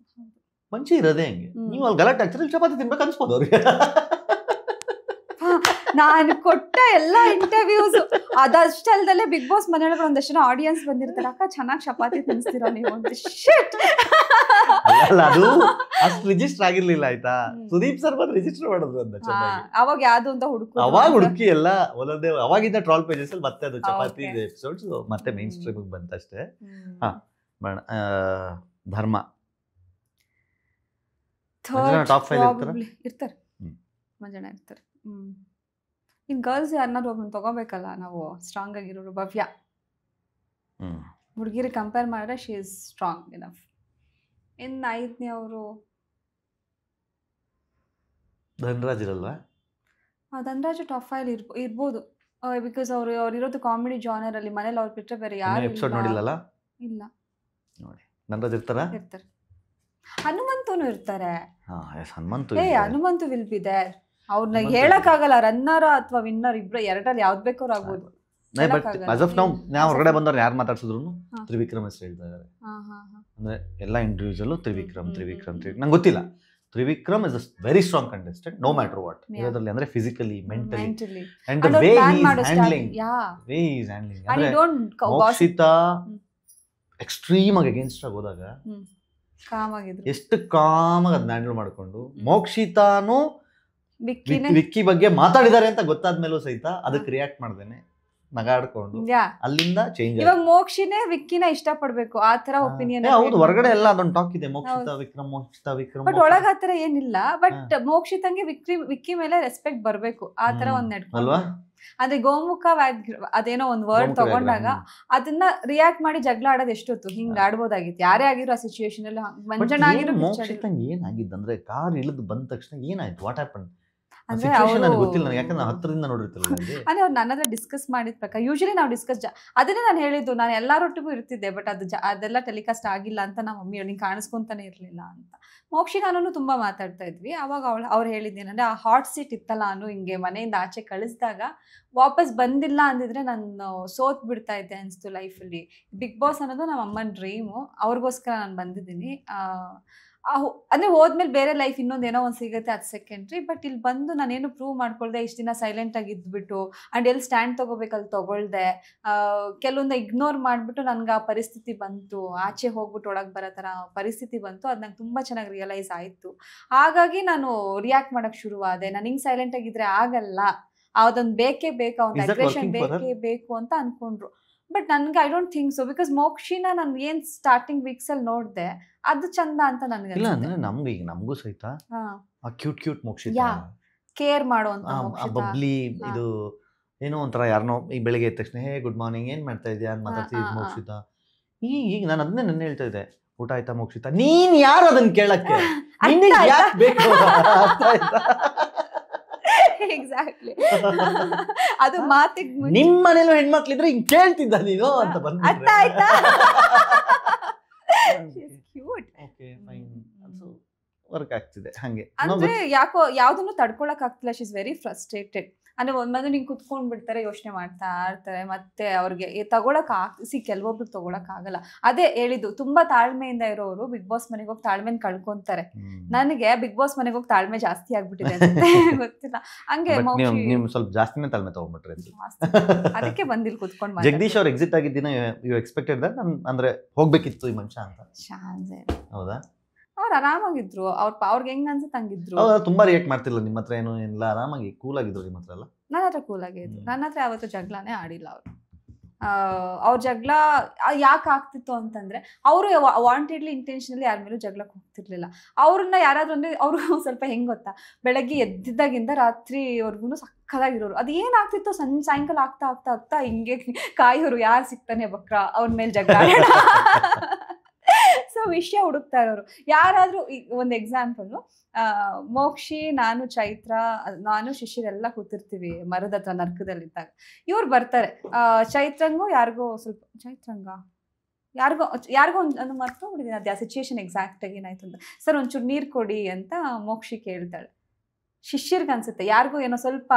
ಮನುಷ್ಯ ಇರೋದೇ ಹಂಗೆ. ನೀವು ಅಲ್ಲಿ ಗಲಾಟೆ ಆಗ್ತೀರಿ, ಚಪಾತಿ ತಿನ್ಬೇಕು ಅನ್ಸ್ಬೋದು ಅವ್ರಿಗೆ. ನಾನು ಕೊಟ್ಟ ಎಲ್ಲ ಇಂಟರ್ವ್ಯೂಸ್ ಅದಷ್ಟಲ್ದಲ್ಲೇ ಬಿಗ್ ಬಾಸ್ ಮನೆಯೊಳಗೆ ಒಂದಷ್ಟು ಜನ ಆಡಿಯನ್ಸ್ ಬಂದಿರ್ತಾರೆ, ಅಕ್ಕ ಚೆನ್ನಾಗಿ ಚಪಾತಿ ತಿನ್ಸ್ತೀರಾ ನೀವು ಅಂತ. ಅದು ಅಷ್ಟು ರಿಜಿಸ್ಟರ್ ಆಗಿರ್ಲಿಲ್ಲ ಆಯ್ತಾ. ಸುದೀಪ್ ಸರ್ ಬಂದು ರಿಜಿಸ್ಟರ್ ಮಾಡಿದ್ರು ಅಂತ ಚೆನ್ನಾಗಿ. ಅವಾಗ ಯಾವ್ದು ಅಂತ ಅವಾಗ ಹುಡುಕಿ ಎಲ್ಲ ಒಂದೊಂದೇ ಅವಾಗಿಂದ ಟ್ರಾಲ್ ಪೇಜಸ್ ಅಲ್ಲಿ ಮತ್ತೆ ಅದು ಚಪಾತಿ ಎಪಿಸೋಡ್ಸ್ ಮತ್ತೆ ಮೇನ್ ಸ್ಟ್ರೀಮ್ ಬಂತಷ್ಟೇ. ಧರ್ಮ ಟಾಪ್ 5 ಇರ್ತಾರೆ, ಮಂಜಣ್ಣ ಇರ್ತಾರೆ. ಇನ್ ಗರ್ಲ್ಸ್ ಯಾರನ್ನಾದ್ರು ಒಬ್ಬನ ತಗೋಬೇಕಲ್ಲ ನಾವು, ಸ್ಟ್ರಾಂಗ್ ಆಗಿರೋರು. ಭವ್ಯ ಹುಡುಗಿರಿಗೆ ಕಂಪೇರ್ ಮಾಡಿದ್ರೆ ಶಿ ಇಸ್ ಸ್ಟ್ರಾಂಗ್ ಇನಫ್. ಇನ್ನು 5ನೇ ಅವರು ಧನರಾಜ್ ಇರಲ್ವಾ? ಧನರಾಜ್ ಟಾಪ್ 5 ಇರ್ಬೋದು, ಬಿಕಾಸ್ ಅವ್ರು ಇರೋದು ಕಾಮಿಡಿ ಜಾನರ್ ಅಲ್ಲಿ. ಮನೇಲಿ ಅವ್ರು ಬಿಟ್ಟರೆ ಬೇರೆ ಯಾರು ಎಪಿಸೋಡ್ ನೋಡಿಲ್ಲಲ್ಲ? ಇಲ್ಲ ನೋಡಿ, ಧನರಾಜ್ ಇರ್ತಾರೆ. ಹನುಮಂತನು ಇರ್ತಾರೆ. Hanumanthu will be there. ಅವ್ರನ್ನ ಹೇಳಕ್ ಆಗಲ್ಲ, ರನ್ನರ್ ಅಥವಾ ವಿನ್ನರ್ ಇಬ್ರು ಎರಡರಲ್ಲಿ ಯಾವ್ದು ಬೇಕಾದ್ರು ಆಗ್ಬೋದು. ನಾವು ಹೊರಗಡೆ ಬಂದವ್ರು ಯಾರು ಮಾತಾಡ್ಸಿದ್ರು ತ್ರಿವಿಕ್ರಮ್ ಹೆಸರು ಹೇಳ್ತಾ ಇದಾರೆ. ಅಂದ್ರೆ ಎಲ್ಲ ಇಂಟರ್ವ್ಯೂಸಲ್ಲೂ ತ್ರಿವಿಕ್ರಮ್ ನಂಗೆ ಗೊತ್ತಿಲ್ಲ. Trivikram is a very strong contestant no matter what. ಇದರಲ್ಲಿ ಅಂದ್ರೆ physically, mentally and the way he is handling. ಅಂದ್ರೆ ಮೋಕ್ಷಿತಾ ಎಕ್ಸ್ಟ್ರೀಮ್ ಆಗಿ ಅಗೇನ್ಸ್ಟ್ ಆಗಿ ಹೋದಾಗ ಎಷ್ಟು ಕಾಮಾಗಿ ಅದನ್ನ ಹ್ಯಾಂಡಲ್ ಮಾಡ್ಕೊಂಡು, ಮೋಕ್ಷಿತಾನು ವಿಕ್ಕಿ ಬಗ್ಗೆ ಮಾತಾಡಿದ್ದಾರೆ ಅಂತ ಗೊತ್ತಾದ್ಮೇಲೂ ಸಹಿತ ಅದಕ್ಕೆ ರಿಯಾಕ್ಟ್ ಮಾಡ್ದೇನೆ ನಗಾಡ್ಕೊಂಡು ಅಲ್ಲಿಂದ ಚೇಂಜ್. ಇವಾಗ ಮೋಕ್ಷಿನೇ ವಿಕ್ಕಿನ ಇಷ್ಟ ಪಡ್ಬೇಕು ಆ ತರ ಒಪಿನಿಯನ್. ಹೌದು, ಹೊರಗಡೆ ಎಲ್ಲ ಅದೊಂದು ಟಾಕ್ ಇದೆ, ಮೋಕ್ಷಿತಾ ವಿಕ್ರಮ್. ಬಟ್ ಒಳಗ ಆತರ ಏನಿಲ್ಲ. ಬಟ್ ಮೋಕ್ಷಿತಂಗೆ ವಿಕ್ಕಿ ಮೇಲೆ ರೆಸ್ಪೆಕ್ಟ್ ಬರ್ಬೇಕು, ಆ ತರ ಒಂದ್ ಅಲ್ವಾ. ಅದೇ ಗೋಮುಖ ಅದೇನೋ ಒಂದ್ ವರ್ಡ್ ತಗೊಂಡಾಗ ಅದನ್ನ ರಿಯಾಕ್ಟ್ ಮಾಡಿ ಜಗಳ ಆಡೋದು ಎಷ್ಟೊತ್ತು ಹಿಂಗ್ ಆಡ್ಬೋದಾಗಿತ್ತು ಯಾರೇ ಆಗಿರೋ ಆ ಸಿಚುವೇಶನ್ ಅಲ್ಲಿ. ಮಂಜಣ್ಣ ಆಗಿರೋ ಏನಾಗಿದ್ದಂದ್ರೆ ಕಾರ್ ಇಳಿದು ಬಂದ ತಕ್ಷಣ ಏನಾಯ್ತು, ವಾಟ್ ಹ್ಯಾಪನ್ ಅಂದ್ರೆ ಗೊತ್ತಿಲ್ಲ ನನಗೆ, ಯಾಕಂದ್ರೆ ಹತ್ತಿರದಿಂದ ನೋಡಿರ್ತಿಲ್ಲ. ಅಂದ್ರೆ ಅವ್ರು ನನ್ನ ಹತ್ರ ಡಿಸ್ಕಸ್ ಮಾಡಿದ ಪ್ರಕಾರ ಯೂಶಲಿ ನಾವು ಅದನ್ನೇ ನಾನು ಹೇಳಿದ್ದು, ನಾನು ಎಲ್ಲರೊಟ್ಟಿಗೂ ಇರ್ತಿದ್ದೆ. ಬಟ್ ಅದೆಲ್ಲ ಟೆಲಿಕಾಸ್ಟ್ ಆಗಿಲ್ಲ ಅಂತ ನಮ್ಮ ಮಮ್ಮಿ ನಿಂಗೆ ಕಾಣಿಸ್ಕೊಂತಾನೆ ಇರ್ಲಿಲ್ಲ ಅಂತ. ಮೋಕ್ಷಿ ನಾನು ತುಂಬಾ ಮಾತಾಡ್ತಾ ಇದ್ವಿ. ಅವಾಗ ಅವ್ರು ಹೇಳಿದ್ದೇನಂದ್ರೆ, ಆ ಹಾಟ್ ಸೀಟ್ ಇತ್ತಲ್ಲ, ನಾನು ಹಿಂಗೆ ಮನೆಯಿಂದ ಆಚೆ ಕಳಿಸಿದಾಗ ವಾಪಸ್ ಬಂದಿಲ್ಲ ಅಂದಿದ್ರೆ ನಾನು ಸೋತ್ ಬಿಡ್ತಾ ಇದ್ದೆ ಅನ್ಸ್ತು ಲೈಫಲ್ಲಿ. ಬಿಗ್ ಬಾಸ್ ಅನ್ನೋದು ನಮ್ಮ ಅಮ್ಮನ ಡ್ರೀಮು, ಅವ್ರಿಗೋಸ್ಕರ ನಾನು ಬಂದಿದ್ದೀನಿ. ಅಂದ್ರೆ ಹೋದ್ಮೇಲೆ ಬೇರೆ ಲೈಫ್ ಇನ್ನೊಂದೇನೋ ಒಂದು ಸಿಗುತ್ತೆ, ಅದು ಸೆಕೆಂಡ್ರಿ. ಬಟ್ ಇಲ್ಲಿ ಬಂದು ನಾನೇನು ಪ್ರೂವ್ ಮಾಡ್ಕೊಳ್ದೆ, ಇಷ್ಟು ದಿನ ಸೈಲೆಂಟ್ ಆಗಿ ಇದ್ಬಿಟ್ಟು ಅಂಡ್ ಎಲ್ಲಿ ಸ್ಟ್ಯಾಂಡ್ ತಗೋಬೇಕಲ್ಲಿ ತಗೊಳ್ದೆ, ಕೆಲವೊಂದು ಇಗ್ನೋರ್ ಮಾಡಿಬಿಟ್ಟು ನನ್ಗೆ ಆ ಪರಿಸ್ಥಿತಿ ಬಂತು, ಆಚೆ ಹೋಗ್ಬಿಟ್ಟು ಒಳಗೆ ಬರೋ ಥರ ಪರಿಸ್ಥಿತಿ ಬಂತು. ಅದು ನಂಗೆ ತುಂಬ ಚೆನ್ನಾಗಿ ರಿಯಲೈಸ್ ಆಯಿತು. ಹಾಗಾಗಿ ನಾನು ರಿಯಾಕ್ಟ್ ಮಾಡೋಕ್ಕೆ ಶುರುವಾದೆ. ನಾನು ಹಿಂಗೆ ಸೈಲೆಂಟ್ ಆಗಿದ್ರೆ ಆಗಲ್ಲ, ಅದೊಂದು ಬೇಕೇ ಬೇಕು, ಒಂದು ಅಗ್ರೆಷನ್ ಬೇಕೇ ಬೇಕು ಅಂತ ಅನ್ಕೊಂಡ್ರು. ಬಟ್ ನನ್ಗೆ I don't think so, because ಮೋಕ್ಷಿನ ನಾನು ಏನ್ ಸ್ಟಾರ್ಟಿಂಗ್ ವೀಕ್ಸ್ ಅಲ್ಲಿ ನೋಡ್ದೆ ಅದು ಚಂದ ಅಂತ ನನಗೆ ಇಲ್ಲ. ಅಂದ್ರೆ ನಮ್ಗೆ ಈಗ ನಮಗೂ ಸಹಿತ ಕ್ಯೂಟ್ ಮೋಕ್ಷಿತಾ, ಕೇರ್ ಮಾಡುವಂತ ಬಬ್ಲಿ, ಇದು ಏನೋ ಒಂಥರ ಯಾರನೋ ಈಗ ಬೆಳಿಗ್ಗೆ ಎದ್ದ ತಕ್ಷಣ ಹೇ ಗುಡ್ ಮಾರ್ನಿಂಗ್ ಏನ್ ಮಾಡ್ತಾ ಇದೆಯಾ ಅಂತ ಮಾತಾಡ್ತೀವಿ ಮೋಕ್ಷಿತಾ. ಈಗ ನಾನು ಅದನ್ನೇ ನನ್ನ ಹೇಳ್ತಾ ಇದ್ದೆ, ಊಟ ಆಯ್ತಾ ಮೋಕ್ಷಿತಾ? ನೀನ್ ಯಾರು ಅದನ್ನ ಕೇಳಕ್ಕೆ, ಬೇಕು? ಎಕ್ಸಾಕ್ಟ್ಲಿ. ಅದು ಮಾತಿಗೆ ನಿಮ್ ಮನೇಲೂ ಹೆಣ್ಮಕ್ಳಿದ್ರೆ ಹಿಂಗ್ ಕೇಳ್ತಿದ್ದ ನೀನು ಅಂತ ಅರ್ಥ ಬಂದ್ಬಿಟ್ರೆ ಆಯ್ತಾ? ಕ್ಯೂಟ್. ಓಕೆ ಫೈನ್, ವರ್ಕ್ ಆಗ್ತಿದೆ ಹಂಗೆ. ಅಂದ್ರೆ ಯಾಕೋ ಯಾವ್ದನ್ನು ತಡ್ಕೊಳಕ್ ಆಗ್ತಿಲ್ಲ. She is very frustrated. ಅಂದ್ರೆ ಒಂದ್ ನಿಂಗೆ ಕುತ್ಕೊಂಡ್ ಬಿಡ್ತಾರೆ, ಯೋಚನೆ ಮಾಡ್ತಾ ಇರ್ತಾರೆ. ಮತ್ತೆ ಅವ್ರಿಗೆ ತಗೊಳಕ್ ಕೆಲವೊಬ್ರು ತಗೊಳಕ್ ಆಗಲ್ಲ. ಅದೇ ಹೇಳಿದ್ದು, ತುಂಬಾ ತಾಳ್ಮೆಯಿಂದ ಇರೋರು ಬಿಗ್ ಬಾಸ್ ಮನೆಗೆ ಹೋಗಿ ತಾಳ್ಮೆನ್ ಕಳ್ಕೊಂತಾರೆ. ನನಗೆ ಬಿಗ್ ಬಾಸ್ ಮನೆಗೆ ಹೋಗಿ ತಾಳ್ಮೆ ಜಾಸ್ತಿ ಆಗ್ಬಿಟ್ಟಿದೆ ಅಂತ ಗೊತ್ತಿಲ್ಲ. ಹಂಗೆ ನೀವು ಸ್ವಲ್ಪ ಜಾಸ್ತಿನೇ ತಾಳ್ಮೆ ತಗೊಂಡ್ಬಿಟ್ರೆ ಅದಕ್ಕೆ ಬಂದಿಲ್ ಕುತ್ಕೊಂಡ್ ಜಗದೀಶ್ ಅವ್ರು ಎಕ್ಸಿಟ್ ಆಗಿದ್ದಿನ ಯು ಎಕ್ಸ್ಪೆಕ್ಟೆಡ್ ದಟ್ ಅಂದ್ರೆ ಹೋಗ್ಬೇಕಿತ್ತು ಈ ಮನುಷ್ಯ ಅಂತ? ಹೌದಾ? ಅವ್ರು ಆರಾಮಾಗಿದ್ರು. ಅವ್ರಿಗೆ ಹೆಂಗ್ ಅನ್ಸುತ್ತೆ ಹಂಗಿದ್ರು. ತುಂಬಾ ರಿಯಾಕ್ಟ್ ಮಾಡ್ತಿಲ್ಲ ನಿಮ್ಮ ಹತ್ರ, ಏನು ಎಲ್ಲ ಆರಾಮಾಗಿ ಕೂಲ್ ಆಗಿದ್ರು ನಿಮ್ಮ ಹತ್ರ ಎಲ್ಲ? ನನ್ನ ಹತ್ರ ಕೂಲ್ ಆಗಿದ್ರು. ನನ್ನ ಹತ್ರ ಯಾವತ್ತೂ ಜಗಳನೇ ಆಡಿಲ್ಲ ಅವ್ರು. ಅವ್ರ ಜಗಳ ಯಾಕೆ ಆಗ್ತಿತ್ತು ಅಂತಂದ್ರೆ, ಅವರು ವಾಂಟೆಡ್ಲಿ ಇಂಟೆನ್ಷನಲಿ ಯಾರ ಮೇಲೂ ಜಗಳಕ್ಕೆ ಹೋಗ್ತಿರ್ಲಿಲ್ಲ. ಅವ್ರನ್ನ ಯಾರಾದ್ರೂ ಅಂದ್ರೆ ಅವರು ಸ್ವಲ್ಪ ಹೆಂಗ್ ಗೊತ್ತಾ, ಬೆಳಗ್ಗೆ ಎದ್ದಿದ್ದಾಗಿಂದ ರಾತ್ರಿವರೆಗೂ ಸಕ್ಕದಾಗಿರೋರು. ಅದು ಏನಾಗ್ತಿತ್ತು, ಸಾಯಂಕಾಲ ಆಗ್ತಾ ಆಗ್ತಾ ಆಗ್ತಾ ಹಿಂಗೆ ಕಾಯೋರು, ಯಾರು ಸಿಗ್ತಾನೆ ಬಕ್ರ ಅವ್ರ ಮೇಲೆ ಜಗಳ ಆಡೋಣ. ಸೊ ವಿಷಯ ಹುಡುಕ್ತಾ ಇರೋರು ಯಾರಾದ್ರೂ. ಒಂದು ಎಕ್ಸಾಂಪಲ್, ಮೋಕ್ಷಿ, ನಾನು, ಚೈತ್ರ, ನಾನು, ಶಿಶಿರೆಲ್ಲ ಕೂತಿರ್ತೀವಿ ಮರದ ಹತ್ರ ನರ್ಕದಲ್ಲಿದ್ದಾಗ. ಇವ್ರು ಬರ್ತಾರೆ. ಚೈತ್ರಂಗೂ ಯಾರಿಗೋ ಸ್ವಲ್ಪ ಯಾರಿಗೋ ಒಂದು ಮರ್ತೋಗ್ಬಿಟ್ಟಿದ್ದೀನಿ ಅದೇ ಸಿಚುಯೇಷನ್ ಎಕ್ಸಾಕ್ಟ್ ಆಗಿ ಏನಾಯ್ತು ಅಂತ. ಸರ್ ಒಂಚೂರು ನೀರು ಕೊಡಿ ಅಂತ ಮೋಕ್ಷಿ ಕೇಳ್ತಾಳೆ. ಶಿಷ್ಯರ್ಗೆ ಅನ್ಸುತ್ತೆ ಯಾರಿಗೂ ಏನೋ ಸ್ವಲ್ಪ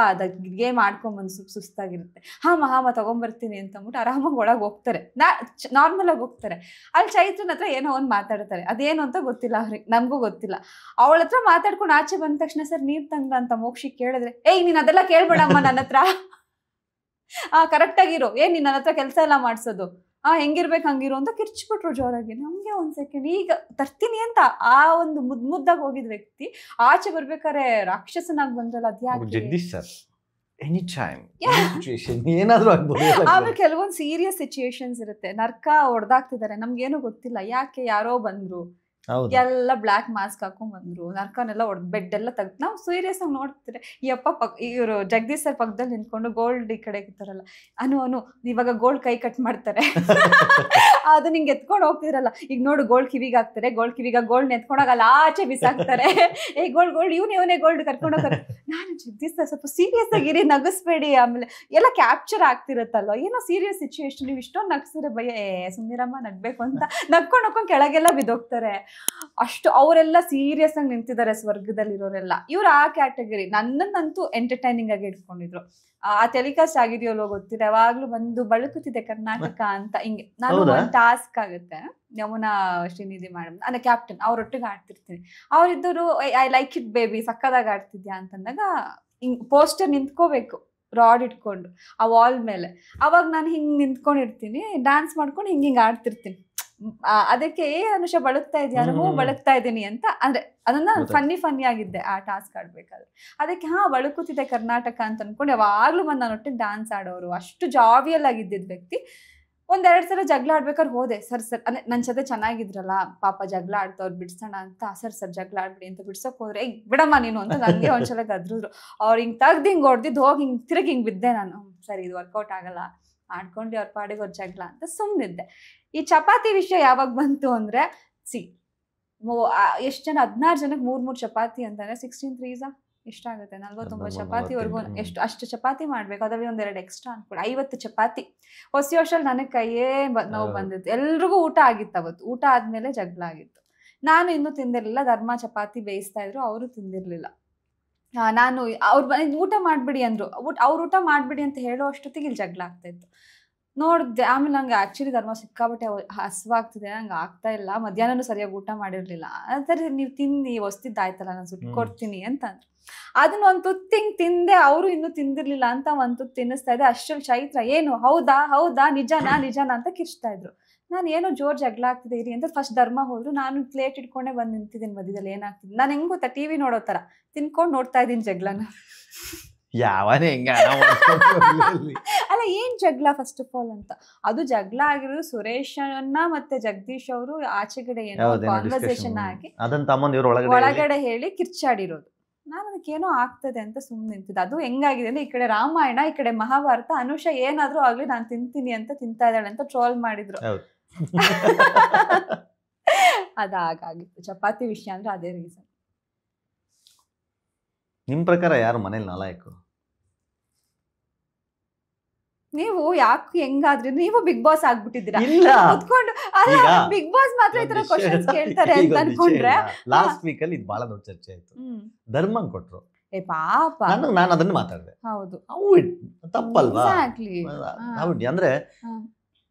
ಗೇಮ್ ಆಡ್ಕೊಂಬಂದು ಸುಸ್ತಾಗಿರುತ್ತೆ. ಹಾಮ ತಗೊಂಬರ್ತೀನಿ ಅಂತ ಅಂದ್ಬಿಟ್ಟು ಆರಾಮಾಗಿ ಒಳಗೆ ಹೋಗ್ತಾರೆ. ನಾರ್ಮಲ್ ಆಗಿ ಹೋಗ್ತಾರೆ. ಅಲ್ಲಿ ಚೈತ್ರನ ಹತ್ರ ಏನೋ ಒಂದು ಮಾತಾಡ್ತಾರೆ. ಅದೇನು ಅಂತ ಗೊತ್ತಿಲ್ಲ ಅವ್ರಿಗೆ, ನಮಗೂ ಗೊತ್ತಿಲ್ಲ. ಅವಳ ಹತ್ರ ಮಾತಾಡ್ಕೊಂಡು ಆಚೆ ಬಂದ ತಕ್ಷಣ ಸರ್ ನೀರ್ ತಂದ್ರ ಅಂತ ಮೋಕ್ಷಿ ಕೇಳಿದ್ರೆ, ಏಯ್ ನೀನ್ ಅದೆಲ್ಲ ಕೇಳ್ಬೇಡಮ್ಮ ನನ್ನ ಹತ್ರ, ಕರೆಕ್ಟಾಗಿರು, ನೀನ್ ನನ್ನ ಹತ್ರ ಕೆಲಸ ಎಲ್ಲ ಮಾಡ್ಸೋದು, ಹೆಂಗಿರ್ಬೇಕು ಹಂಗಿರು ಅಂತ ಕಿರ್ಚ್ಬಿಟ್ರು ಜೋರಾಗಿ. ನಮ್ಗೆ ಒಂದ್ ಸೆಕೆಂಡ್, ಈಗ ತರ್ತೀನಿ ಅಂತ ಆ ಒಂದು ಮುದ್ದಾಗಿ ಹೋಗಿದ್ ವ್ಯಕ್ತಿ ಆಚೆ ಬರ್ಬೇಕಾರೆ ರಾಕ್ಷಸನಾಗಿ ಬಂದ್ರಲ್ಲ, ಅದ್ಯಾಕೆ? ಜಗದೀಶ್ ಸರ್ ಎನಿ ಟೈಮ್ ಏನಾದ್ರೂ ಆಗ್ಬೋದು. ಆಮೇಲೆ ಕೆಲವೊಂದು ಸೀರಿಯಸ್ ಸಿಚುಯೇಷನ್ಸ್ ಇರುತ್ತೆ. ನರ್ಕ ಹೊಡೆದಾಗ್ತಿದ್ದಾರೆ, ನಮ್ಗೇನು ಗೊತ್ತಿಲ್ಲ, ಯಾಕೆ ಯಾರೋ ಬಂದ್ರು, ಎಲ್ಲ ಬ್ಲಾಕ್ ಮಾಸ್ಕ್ ಹಾಕೊಂಡ್ ಬಂದ್ರು, ನರ್ಕನೆಲ್ಲ ಬೆಡ್ ಎಲ್ಲ ತೆಗ್ದು ನಾವು ಸೀರಿಯಸ್ ಆಗಿ ನೋಡ್ತಿದ್ರೆ, ಈ ಅಪ್ಪ ಇವರು ಜಗದೀಶ್ ಸರ್ ಪಕ್ಕದಲ್ಲಿ ನಿಂತ್ಕೊಂಡು ಗೋಲ್ಡ್ ಈ ಕಡೆ ಇರ್ತಾರಲ್ಲ, ಅನು ಇವಾಗ ಗೋಲ್ಡ್ ಕೈ ಕಟ್ ಮಾಡ್ತಾರೆ, ಅದು ನಿಂಗೆ ಎತ್ಕೊಂಡು ಹೋಗ್ತಿರಲ್ಲ, ಈಗ ನೋಡು ಗೋಲ್ಡ್ ಕಿವಿಗೆ ಹಾಕ್ತಾರೆ, ಗೋಲ್ಡ್ ಎತ್ಕೊಂಡೋಗಲ್ಲ ಆಚೆ ಬಿಸಾಕ್ತಾರೆ, ಗೋಲ್ಡ್ ಇವನೇ ಗೋಲ್ಡ್ ಕರ್ಕೊಂಡು ಹೋಗ್ತಾರೆ. ನಾನು ಜಗದೀಶ್ ಸರ್ ಸ್ವಲ್ಪ ಸೀರಿಯಸ್ ಆಗಿರಿ, ನಗಸ್ಬೇಡಿ, ಆಮೇಲೆ ಎಲ್ಲ ಕ್ಯಾಪ್ಚರ್ ಆಗ್ತಿರತ್ತಲ್ವ, ಏನೋ ಸೀರಿಯಸ್ ಸಿಚುಯೇಷನ್, ನೀವು ಇಷ್ಟೊಂದು ನಗ್ಸಿದ್ರೆ ಭಯ, ಸುಮ್ನಿರಮ್ಮ ನಗ್ಬೇಕು ಅಂತ ನಕ್ಕೊಂಡು ಕೆಳಗೆಲ್ಲ ಬಿದ್ದೋಗ್ತಾರೆ. ಅಷ್ಟು ಅವರೆಲ್ಲ ಸೀರಿಯಸ್ ಆಗಿ ನಿಂತಿದ್ದಾರೆ ಸ್ವರ್ಗದಲ್ಲಿರೋರೆಲ್ಲ. ಇವ್ರು ಆ ಕ್ಯಾಟಗರಿ. ನನ್ನನ್ನಂತೂ ಎಂಟರ್ಟೈನಿಂಗ್ ಆಗಿ ಇಟ್ಕೊಂಡಿದ್ರು. ಆ ಟೆಲಿಕಾಸ್ಟ್ ಆಗಿದೆಯಲ್ಲೋ ಗೊತ್ತಿಲ್ಲ, ಯಾವಾಗ್ಲೂ ಬಂದು ಬಳುಕುತ್ತಿದೆ ಕರ್ನಾಟಕ ಅಂತ ಹಿಂಗೆ. ನಾನು ಒಂದು ಟಾಸ್ಕ್ ಆಗುತ್ತೆ, ಯಮುನಾ ಶ್ರೀನಿಧಿ ಮೇಡಮ್ ಅಂದ್ರೆ ಕ್ಯಾಪ್ಟನ್, ಅವ್ರೊಟ್ಟಿಗೆ ಆಡ್ತಿರ್ತೀನಿ. ಅವ್ರಿದ್ದವರು ಐ ಲೈಕ್ ಇಟ್ ಬೇಬಿ, ಸಕ್ಕದಾಗಿ ಆಡ್ತಿದ್ಯಾ ಅಂತಂದಾಗ ಹಿಂಗ್ ಪೋಸ್ಟರ್ ನಿಂತ್ಕೋಬೇಕು ರಾಡ್ ಇಟ್ಕೊಂಡು ಆ ವಾಲ್ ಮೇಲೆ. ಅವಾಗ ನಾನು ಹಿಂಗ್ ನಿಂತ್ಕೊಂಡಿರ್ತೀನಿ, ಡ್ಯಾನ್ಸ್ ಮಾಡ್ಕೊಂಡು ಹಿಂಗೆ ಆಡ್ತಿರ್ತೀನಿ. ಅದಕ್ಕೆ ಅನುಷ ಬಳಕ್ತಾ ಇದೆಯಾ, ಬಳಕ್ತಾ ಇದ್ದೀನಿ ಅಂತ. ಅಂದ್ರೆ ಅದನ್ನ ಫನ್ನಿ ಆಗಿದ್ದೆ ಆ ಟಾಸ್ಕ್ ಆಡ್ಬೇಕಾದ್ರೆ. ಅದಕ್ಕೆ ಬಳುಕುತ್ತಿದೆ ಕರ್ನಾಟಕ ಅಂತ ಅನ್ಕೊಂಡು ಯಾವಾಗ್ಲೂ ಬಂದು ನಾನೊಟ್ಟಿಗೆ ಡ್ಯಾನ್ಸ್ ಆಡೋರು. ಅಷ್ಟು ಜಾವಿಯಲ್ ಆಗಿದ್ದಿದ್ ವ್ಯಕ್ತಿ. ಒಂದೆರಡು ಸಲ ಜಗಳ ಆಡ್ಬೇಕಾದ್ರೆ ಹೋದೆ, ಸರ್ ಅಂದ್ರೆ ನನ್ನ ಜೊತೆ ಚೆನ್ನಾಗಿದ್ರಲ್ಲ, ಪಾಪ ಜಗಳ ಆಡ್ತವ್ರು ಬಿಡ್ಸೋಣ ಅಂತ. ಸರ್ ಜಗಳ ಆಡ್ಬಿಡಿ ಅಂತ ಬಿಡ್ಸೋಕ್ ಹೋದ್ರೆ, ಬಿಡಮ್ಮ ನೀನು ಅಂತ ನಂಗೆ ಒಂದ್ಸಲ ಗದ್ರಿದ್ರು. ಅವ್ರು ಹಿಂಗ್ ತೆಗ್ದು ಹಿಂಗ್ ಹೊಡ್ದಿದ್ದು ಹೋಗಿ ಹಿಂಗ್ ತಿರುಗಿ ಹಿಂಗ್ ಬಿದ್ದೆ ನಾನು. ಸರಿ ಇದು ವರ್ಕೌಟ್ ಆಗಲ್ಲ, ಆಡ್ಕೊಂಡು ಅವ್ರ ಪಾಡಿಗೆ ಅವ್ರ ಜಗಳ ಅಂತ ಸುಮ್ಮನಿದ್ದೆ. ಈ ಚಪಾತಿ ವಿಷಯ ಯಾವಾಗ ಬಂತು ಅಂದ್ರೆ, ಎಷ್ಟು ಜನ, 16 ಜನಕ್ಕೆ 3 ಚಪಾತಿ ಅಂತಾನೆ 16 3 ಎಷ್ಟಾಗುತ್ತೆ, 49 ಚಪಾತಿವರೆಗೂ ಅಷ್ಟು ಚಪಾತಿ ಮಾಡ್ಬೇಕು. ಅದ್ರಲ್ಲಿ ಒಂದೆರಡು ಎಕ್ಸ್ಟ್ರಾ ಅನ್ಕೊಡಿ, 50 ಚಪಾತಿ. ಹೊಸ ವರ್ಷದಲ್ಲಿ ನನಗೆ ಕೈಯೇ ನೋವು ಬಂದಿತ್ತು. ಎಲ್ರಿಗೂ ಊಟ ಆಗಿತ್ತು ಅವತ್ತು. ಊಟ ಆದ್ಮೇಲೆ ಜಗಳ ಆಗಿತ್ತು. ನಾನು ಇನ್ನೂ ತಿಂದಿರ್ಲಿಲ್ಲ. ಧರ್ಮ ಚಪಾತಿ ಬೇಯಿಸ್ತಾ ಇದ್ರು, ಅವರು ತಿಂದಿರ್ಲಿಲ್ಲ. ನಾನು ಅವ್ರು ಊಟ ಮಾಡ್ಬಿಡಿ ಅಂದ್ರು. ಅವ್ರು ಊಟ ಮಾಡ್ಬಿಡಿ ಅಂತ ಹೇಳೋ ಅಷ್ಟೊತ್ತಿಗೆ ಇಲ್ಲಿ ಜಗಳ ಆಗ್ತಾ ಇತ್ತು. ನೋಡಿದೆ. ಆಮೇಲೆ ನಂಗೆ ಆಕ್ಚುಲಿ ಧರ್ಮ ಸಿಕ್ಕಾಬಟ್ಟೆ ಹಸುವಾಗ್ತಿದೆ, ನಂಗೆ ಆಗ್ತಾ ಇಲ್ಲ, ಮಧ್ಯಾಹ್ನನೂ ಸರಿಯಾಗಿ ಊಟ ಮಾಡಿರ್ಲಿಲ್ಲ. ಅದ್ರ ನೀವು ತಿಂದು ಹೊಸ್ತಿದ್ದಾಯ್ತಲ್ಲ, ನಾನು ಸುಟ್ಕೊಡ್ತೀನಿ ಅಂತಂದ್ರು. ಅದನ್ನ ಒಂದು ತುತ್ತು ತಿಂದೆ, ಅವರು ಇನ್ನೂ ತಿಂದಿರ್ಲಿಲ್ಲ ಅಂತ ಒಂದು ತುತ್ತು ತಿನ್ನಿಸ್ತಾ ಇದ್ದೆ. ಅಷ್ಟರಲ್ಲಿ ಚೈತ್ರ ಏನು ಹೌದಾ ನಿಜನಾ ಅಂತ ಕಿರ್ಚ್ತಾ ಇದ್ರು. ನಾನು ಏನೋ ಜೋರ್ ಜಗಳ ಆಗ್ತಿದೆ ಇರಿ ಅಂತ ಫಸ್ಟ್ ಧರ್ಮ ಹೋದ್ರು. ನಾನು ಪ್ಲೇಟ್ ಇಟ್ಕೊಂಡೆ ಬಂದು ನಿಂತಿದ್ದೀನಿ ಮಧ್ಯದಲ್ಲಿ. ಏನಾಗ್ತಿದೆ, ನಾನು ಹೆಂಗ್ ಗೊತ್ತಾ, ಟಿವಿ ನೋಡೋ ತರ ತಿನ್ಕೊಂಡು ನೋಡ್ತಾ ಇದ್ದೀನಿ ಜಗಳನ. ಅಲ್ಲ ಏನ್ ಜಗಳ ಫಸ್ಟ್ ಆಫ್ ಆಲ್ ಅಂತ. ಅದು ಜಗಳ ಆಗಿರೋದು ಸುರೇಶನ್ನ ಮತ್ತೆ ಜಗದೀಶ್ ಅವರು ಆಚೆಗಡೆ ಏನೋ ಕಾನ್ವರ್ಸೇಷನ್ ಆಗಿ ಒಳಗಡೆ ಹೇಳಿ ಕಿರ್ಚಾಡಿರೋದು. ನಾನು ಅದಕ್ಕೇನೋ ಆಗ್ತದೆ ಅಂತ ಸುಮ್ಮನೆ ನಿಂತಿದ್ದೆ. ಅದು ಹೆಂಗಾಗಿದೆ ಅಂದ್ರೆ, ಈ ಕಡೆ ರಾಮಾಯಣ, ಈ ಕಡೆ ಮಹಾಭಾರತ. ಅನುಷ ಏನಾದ್ರೂ ಆಗ್ಲಿ ನಾನು ತಿಂತೀನಿ ಅಂತ ತಿಂತಾ ಇದ್ದಾಳೆ ಅಂತ ಟ್ರೋಲ್ ಮಾಡಿದ್ರು. ಅದಾಗಿತ್ತು ಚಪಾತಿ ವಿಷಯ ಅಂದ್ರೆ ಅದೇ ರೀಸನ್. ನಿಮ್ಮ ಪ್ರಕಾರ ಯಾರು ಮನೇಲಿ ನಾಲಾಯಕು? ನೀವು ಯಾಕೆ ಹೆಂಗಾದ್ರಿ ನೀವು ಬಿಗ್ ಬಾಸ್ ಆಗ್ಬಿಟ್ಟಿದ್ದೀರಾ ಇಲ್ಲ ಕುತ್ಕೊಂಡು ಅಲ್ಲ ಬಿಗ್ ಬಾಸ್ ಮಾತ್ರ ಈ ತರ ಕ್ವಶನ್ಸ್ ಕೇಳ್ತಾರೆ ಅಂತ ಅನ್ಕೊಂಡ್ರೆ ಲಾಸ್ಟ್ ವೀಕ್ ಅಲ್ಲಿ ಇದು ಬಹಳ ದೊಡ್ಡ ಚರ್ಚೆ ಆಯ್ತು. ಧರ್ಮಂಗ್ ಕೊಟ್ರು, ಏ ಪಾಪ ನಾನು ಅದನ್ನ ಮಾತಾಡಿದೆ. ಹೌದು ತಪ್ಪಲ್ವಾ? ಎಕ್ಸಾಕ್ಟ್ಲಿ ಅಂದ್ರೆ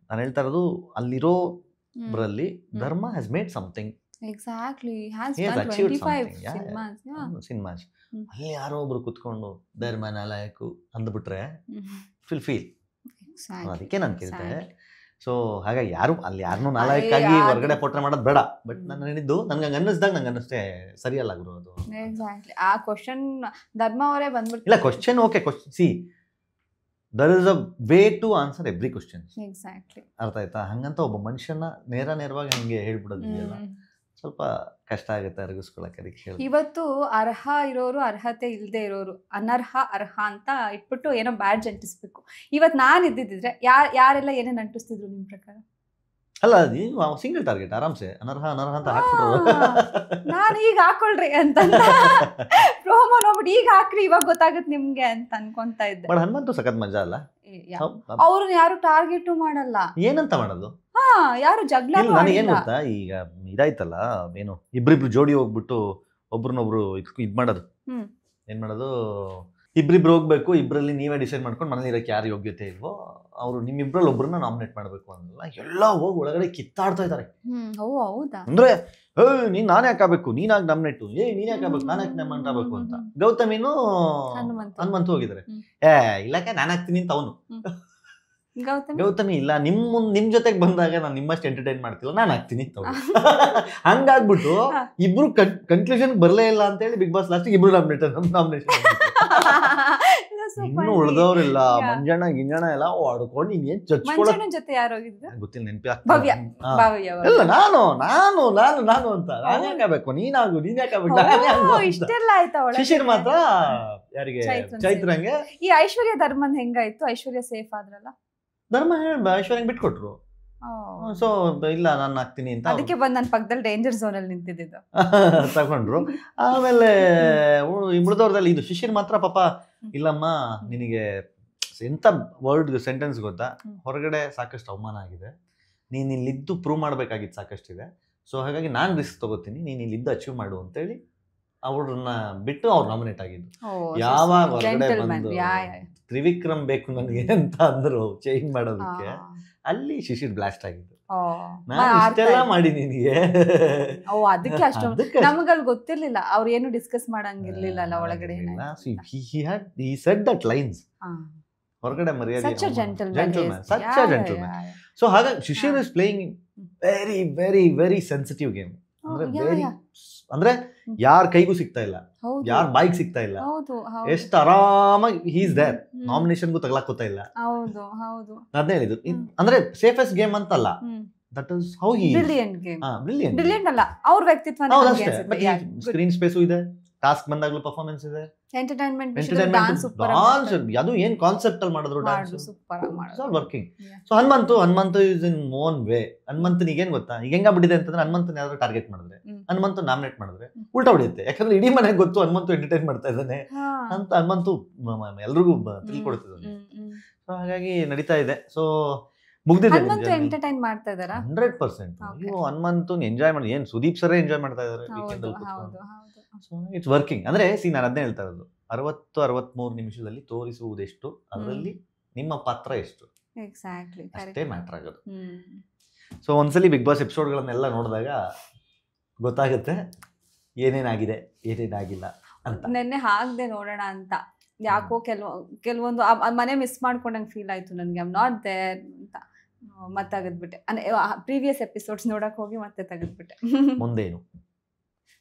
ನಾನು ಹೇಳ್ತಾ ಇರೋದು ಅಲ್ಲಿರೋಬ್ರಲ್ಲಿ ಧರ್ಮ has made something. Exactly cinemas ಅಲ್ಲಿ ಯಾರೋ ಒಬ್ರು ಕುತ್ಕೊಂಡು ಧರ್ಮ ನಾಲಾಯಕು ಅಂದ್ಬಿಟ್ರೆ ಫೀಲ್ ಅದಕ್ಕೆ ನಾನು ಕೇಳ್ತೆ. ಸೊ ಹಾಗಾಗಿ ಯಾರು ಅಲ್ಲಿ ಯಾರನ್ನೂ ನಾಲಾಯಕ್ಕಾಗಿ ಹೊರಗಡೆ ಪೋಟ್ರೆ ಮಾಡೋದು ಬೇಡ. ಬಟ್ ನಾನು ಹೇಳಿದ್ದು ನನ್ಗೆ ಹಂಗೆ ಅನ್ನಿಸ್ದಾಗ ನಂಗೆ ಅನ್ನಿಸ್ತೇ ಸರಿಯಲ್ಲ ಗುರು ಅದು. ಎಕ್ಸಾಕ್ಟ್ಲಿ ಆ ಕ್ವಶನ್ ಧರ್ಮ ಅವರೇ ಬಂದ್ಬಿಟ್ಟು ಇಲ್ಲ question okay see there is a way to answer every question. Exactly ಅರ್ಥ ಆಯ್ತಾ? ಹಂಗಂತ ಒಬ್ಬ ಮನುಷ್ಯನ ನೇರವಾಗಿ ಹಂಗೆ ಹೇಳ್ಬಿಡೋದಿದೆಯಲ್ಲ ಸ್ವಲ್ಪ ಕಷ್ಟ ಆಗುತ್ತೆ ಅರಗಿಸ್ಕೊಳಕ್ಕೆ. ಅದಕ್ಕೆ ಹೇಳಿ ಇವತ್ತು ಅರ್ಹ ಇರೋರು ಅರ್ಹತೆ ಇಲ್ಲದೆ ಇರೋರು ಅನರ್ಹ ಅರ್ಹ ಅಂತ ಇಟ್ಬಿಟ್ಟು ಏನೋ ಬ್ಯಾಡ್ಜ್ ಅಂಟಿಸ್ಬೇಕು. ಇವತ್ತು ನಾನು ಇದ್ದಿದ್ರೆ ಯಾರೆಲ್ಲ ಏನೇನು ಅಂಟಿಸ್ತಿದ್ರು ನಿಮ್ಮ ಪ್ರಕಾರ? ಅಲ್ಲ ಸಿಂಗಲ್ ಟಾರ್ಗೆಟ್ ಆರಾಮ್ಸೆ ಅನರ್ಹ ಅಂತ ಹಾಕ್ಬಿಟ್ರು. ನಾನು ಈಗ ಹಾಕೊಳ್ರಿ ಅಂತ ಪ್ರೋಮೋ ನೋಡ್ಬಿಟ್ಟು ಈಗ ಹಾಕ್ರಿ ಇವಾಗ ಗೊತ್ತಾಗುತ್ತೆ ನಿಮ್ಗೆ ಅಂತ ಅನ್ಕೊಂತ ಇದ್ದೆ. ಬಟ್ ಹನುಮಂತು ಸಖತ್ ಮಜಾ ಅಲ್ಲ. ಅವ್ರನ್ನ ಯಾರು ಟಾರ್ಗೆಟ್ ಮಾಡಲ್ಲ. ಏನಂತ ಮಾಡೋದು? ಯಾರು ಜಗಳ ನನಗೇನ್ ಗೊತ್ತಾ, ಈಗ ಇದಾಯ್ತಲ್ಲ ಏನು ಇಬ್ರಿಬ್ರು ಜೋಡಿ ಹೋಗ್ಬಿಟ್ಟು ಒಬ್ರನ್ನೊಬ್ರು ಇದ್ ಮಾಡೋದು. ಏನ್ ಮಾಡೋದು, ಇಬ್ರಿಬ್ರು ಹೋಗ್ಬೇಕು, ಇಬ್ರಲ್ಲಿ ನೀವೇ ಡಿಸೈಡ್ ಮಾಡ್ಕೊಂಡು ಮನೇಲಿ ಇರಕ್ಕೆ ಯಾರು ಯೋಗ್ಯತೆ ಇಲ್ವೋ ಅವರು ನಿಮ್ಮಿಬ್ರಲ್ಲಿ ಒಬ್ರನ್ನ ನಾಮಿನೇಟ್ ಮಾಡ್ಬೇಕು ಅನ್ನಲ್ಲ. ಎಲ್ಲ ಹೋಗಿ ಒಳಗಡೆ ಕಿತ್ತಾಡ್ತಾ ಇದಾರೆ. ಅಂದ್ರೆ ನೀನ್ ನಾನೇ ಹಾಕಬೇಕು, ನೀನಾಗಿ ನಾಮಿನೇಟು, ನೀನ್ ಯಾಕಾಗಬೇಕು, ನಾನ್ ಯಾಕೆ ನಾಮಿನೇಟ್ ಆಗ್ಬೇಕು ಅಂತ. ಗೌತಮಿನೂ ಹನುಮಂತು ಹೋಗಿದ್ದಾರೆ. ಇಲ್ಲಕ್ಕೆ ನಾನು ಹಾಕ್ತೀನಿ ಅಂತ ಅವನು. ಗೌತಮಿ ಇಲ್ಲ ನಿಮ್ ಜೊತೆಗೆ ಬಂದಾಗ ನಾನು ನಿಮ್ಮಷ್ಟು ಎಂಟರ್ಟೈನ್ ಮಾಡ್ತಿಲ್ಲ, ನಾನು ಹಾಕ್ತೀನಿ ಅಂತ. ಹಂಗಾಗ್ಬಿಟ್ಟು ಇಬ್ರು ಕನ್ಕ್ಲೂಷನ್ ಬರ್ಲೇ ಇಲ್ಲ ಅಂತ ಹೇಳಿ ಬಿಗ್ ಬಾಸ್ ಲಾಸ್ಟ್ ಇಬ್ರು ನಾಮಿನೇಷನ್. ಇನ್ನು ಉಳ್ದವ್ರಿಲ್ಲ, ಮಂಜಣ್ಣ ಗಿಂಜಣ್ಣ ಎಲ್ಲ ಹೊಡ್ಕೊಂಡು ಇನ್ನೇನ್ ಚಚ್ಕೊಳ್ಳೋ ಜೊತೆ ಯಾರು ಗೊತ್ತಿಲ್ಲ, ನೆನಪಿ ಇಲ್ಲ. ನಾನು ಅಂತ ನಾನು ಯಾಕಾಗಬೇಕು, ನೀನ್ ಯಾಕಾಗಬೇಕು. ಇಷ್ಟೆಲ್ಲ ಆಯ್ತಾ? ಶಿಶಿರ್ ಮಾತ್ರ ಯಾರಿಗೆ? ಚೈತ್ರಂಗೆ. ಈ ಐಶ್ವರ್ಯ ಧರ್ಮನ್ ಹೆಂಗಾಯ್ತು? ಐಶ್ವರ್ಯ ಸೇಫ್ ಆದ್ರಲ್ಲ? ಧರ್ಮ ಐಶ್ವರ್ಯಂಗೆ ಬಿಟ್ಕೊಟ್ರು. ಸೊ ಇಲ್ಲ ನಾನು ಹಾಕ್ತೀನಿ ಅಂತ ಅದಕ್ಕೆ ಬಂದು ನನ್ನ ಪಕ್ಕದಲ್ಲಿ ಡೇಂಜರ್ ಝೋನ್ ಅಲ್ಲಿ ನಿಂತಿದ್ದು ತಗೊಂಡ್ರು. ಆಮೇಲೆ ಉಳಿದವ್ರದಲ್ಲಿ ಇದು ಶಿಶಿರ್ ಮಾತ್ರ ಪಾಪ ಇಲ್ಲಮ್ಮ ನಿನಗೆ ಎಂತ ವರ್ಡ್ ಸೆಂಟೆನ್ಸ್ ಗೊತ್ತಾ, ಹೊರಗಡೆ ಸಾಕಷ್ಟು ಅವಮಾನ ಆಗಿದೆ, ನೀನ್ ಇಲ್ಲಿದ್ದು ಪ್ರೂವ್ ಮಾಡ್ಬೇಕಾಗಿತ್ತು ಸಾಕಷ್ಟಿದೆ, ಸೊ ಹಾಗಾಗಿ ನಾನು ರಿಸ್ಕ್ ತಗೋತೀನಿ, ನೀನ್ ಇಲ್ಲಿದ್ದು ಅಚೀವ್ ಮಾಡು ಅಂತೇಳಿ ಅವ್ರನ್ನ ಬಿಟ್ಟು ಅವ್ರು ನಾಮಿನೇಟ್ ಆಗಿದ್ದು. ಯಾವಾಗ ಹೊರಗಡೆ ಬಂದು ತ್ರಿವಿಕ್ರಮ್ ಬೇಕು ನನಗೆ ಅಂತ ಅಂದ್ರು ಚೇಂಜ್ ಮಾಡೋದಕ್ಕೆ, ಅಲ್ಲಿ ಶಿಶಿರ್ ಬ್ಲಾಸ್ಟ್ ಆಗಿದ್ದು. ನಾನು ಇಷ್ಟೆಲ್ಲ ಮಾಡಿ ನಿನಗೆ ಅದಕ್ಕೆ ಅಷ್ಟೊಂದು ನಮಗಲ್ಲಿ ಗೊತ್ತಿರ್ಲಿಲ್ಲ, ಅವ್ರು ಏನು ಡಿಸ್ಕಸ್ ಮಾಡಂಗಿರ್ಲಿಲ್ಲ ಅಲ್ಲ ಒಳಗಡೆ. he said that lines ಹೊರಗಡೆ ಮರ್ಯಾದೆ, such a gentleman. ಸೊ ಹಾಗಾಗಿ Shishir is playing very very very sensitive game. ಅಂದ್ರೆ ಯಾರ ಕೈಗೂ ಸಿಗ್ತಾ ಇಲ್ಲ, ಯಾರ ಬಾಯಿಗೆ ಸಿಗ್ತಾ ಇಲ್ಲ, ಎಷ್ಟು ಆರಾಮಾಗಿ ಹೀಸ್ ದೇರ್, ನಾಮಿನೇಷನ್ಗೂ ತಗಲಾಕೋತಾ ಇಲ್ಲ. ಅದ್ನೇ ಹೇಳಿದ್ದು. ಅಂದ್ರೆ ಸೇಫೆಸ್ಟ್ ಗೇಮ್ ಅಂತಲ್ಲ, that is how he brilliant ಅಲ್ಲ ಅವ್ರ ವ್ಯಕ್ತಿತ್ವ. ಸ್ಕ್ರೀನ್ ಸ್ಪೇಸು ಇದೆ, ಟಾಸ್ಕ್ ಬಂದಾಗ್ಲೂ ಪರ್ಫಾರ್ಮೆನ್ಸ್ ಇದೆ, ಎಂಟರ್ಟೈನ್ಮೆಂಟ್ ಅದು ಏನ್ ಕಾನ್ಸೆಪ್ಟ್ ಅಲ್ಲಿ ಮಾಡಿದ್ರು dance working. So Hanumanthu is in own way. ಹನುಮಂತನಿಗೆ ಏನ್ ಗೊತ್ತಾ, ಈಗ ಹೆಂಗಾಗ್ಬಿಟ್ಟಿದೆ ಅಂತಂದ್ರೆ, ಹನುಮಂತನ ಯಾವ್ದಾದ್ರು ಟಾರ್ಗೆಟ್ ಮಾಡಿದ್ರೆ, ಹನುಮಂತು ನಾಮಿನೇಟ್ ಮಾಡಿದ್ರೆ ಉಲ್ಟಾ ಹೊಡೆಯುತ್ತೆ. ಯಾಕಂದ್ರೆ ಇಡೀ ಮನೆಗೆ ಗೊತ್ತು ಹನುಮಂತು ಎಂಟರ್ಟೈನ್ ಮಾಡ್ತಾ ಇದ್ದಾನೆ ಅಂತ ಹನುಮಂತು ಎಲ್ರಿಗೂ ತಿಳ್ಕೊಡ್ತಿದ್ದಾನೆ. ಸೊ ಹಾಗಾಗಿ ನಡೀತಾ ಇದೆ. ಸೊ ಮುಗ್ದಿದೆ, ಎಂಟರ್ಟೈನ್ ಮಾಡ್ತಾ ಇದಾರೆ 100%. ಹನುಮಂತು ಎಂಜಾಯ್ ಮಾಡಿ, ಏನ್ ಸುದೀಪ್ ಸರೇ ಎಂಜಾಯ್ ಮಾಡ್ತಾ ಇದಾರೆ ವೀಕೆಂಡ್ ಅಲ್ಲಿ. So it's working. ಅಂದ್ರೆ ನಾನು ಅದನ್ನೇ ಹೇಳ್ತಾ ಇರೋದು, 60-63 ನಿಮಿಷದಲ್ಲಿ ತೋರಿಸುವುದೆಷ್ಟು, ಅದರಲ್ಲಿ ನಿಮ್ಮ ಪಾತ್ರ ಎಷ್ಟು, ಅಷ್ಟೇ ಮ್ಯಾಟರ್ ಆಗೋದು. ಸೊ ಒಂದ್ಸಲಿ ಬಿಗ್ ಬಾಸ್ ಎಪಿಸೋಡ್ಗಳನ್ನೆಲ್ಲ ನೋಡಿದಾಗ ಗೊತ್ತಾಗುತ್ತೆ ಏನೇನಾಗಿಲ್ಲ ಅಂತ. ನೆನ್ನೆ ಹಾಕ್ದೆ ನೋಡೋಣ ಅಂತ, ಯಾಕೋ ಕೆಲವೊಂದು ಮನೆ ಮಿಸ್ ಮಾಡ್ಕೊಂಡಂಗೆ ಫೀಲ್ ಆಯ್ತು ನನಗೆ. ಐ ಆಮ್ ನಾಟ್ ದೇರ್ ಅಂತ ಮತ್ತೆ ತೆಗೆದ್ಬಿಟ್ಟೆ. ಪ್ರೀವಿಯಸ್ ಎಪಿಸೋಡ್ಸ್ ನೋಡಕ್ ಹೋಗಿ ಮತ್ತೆ ತೆಗೆದ್ಬಿಟ್ಟೆ. ಮುಂದೇನು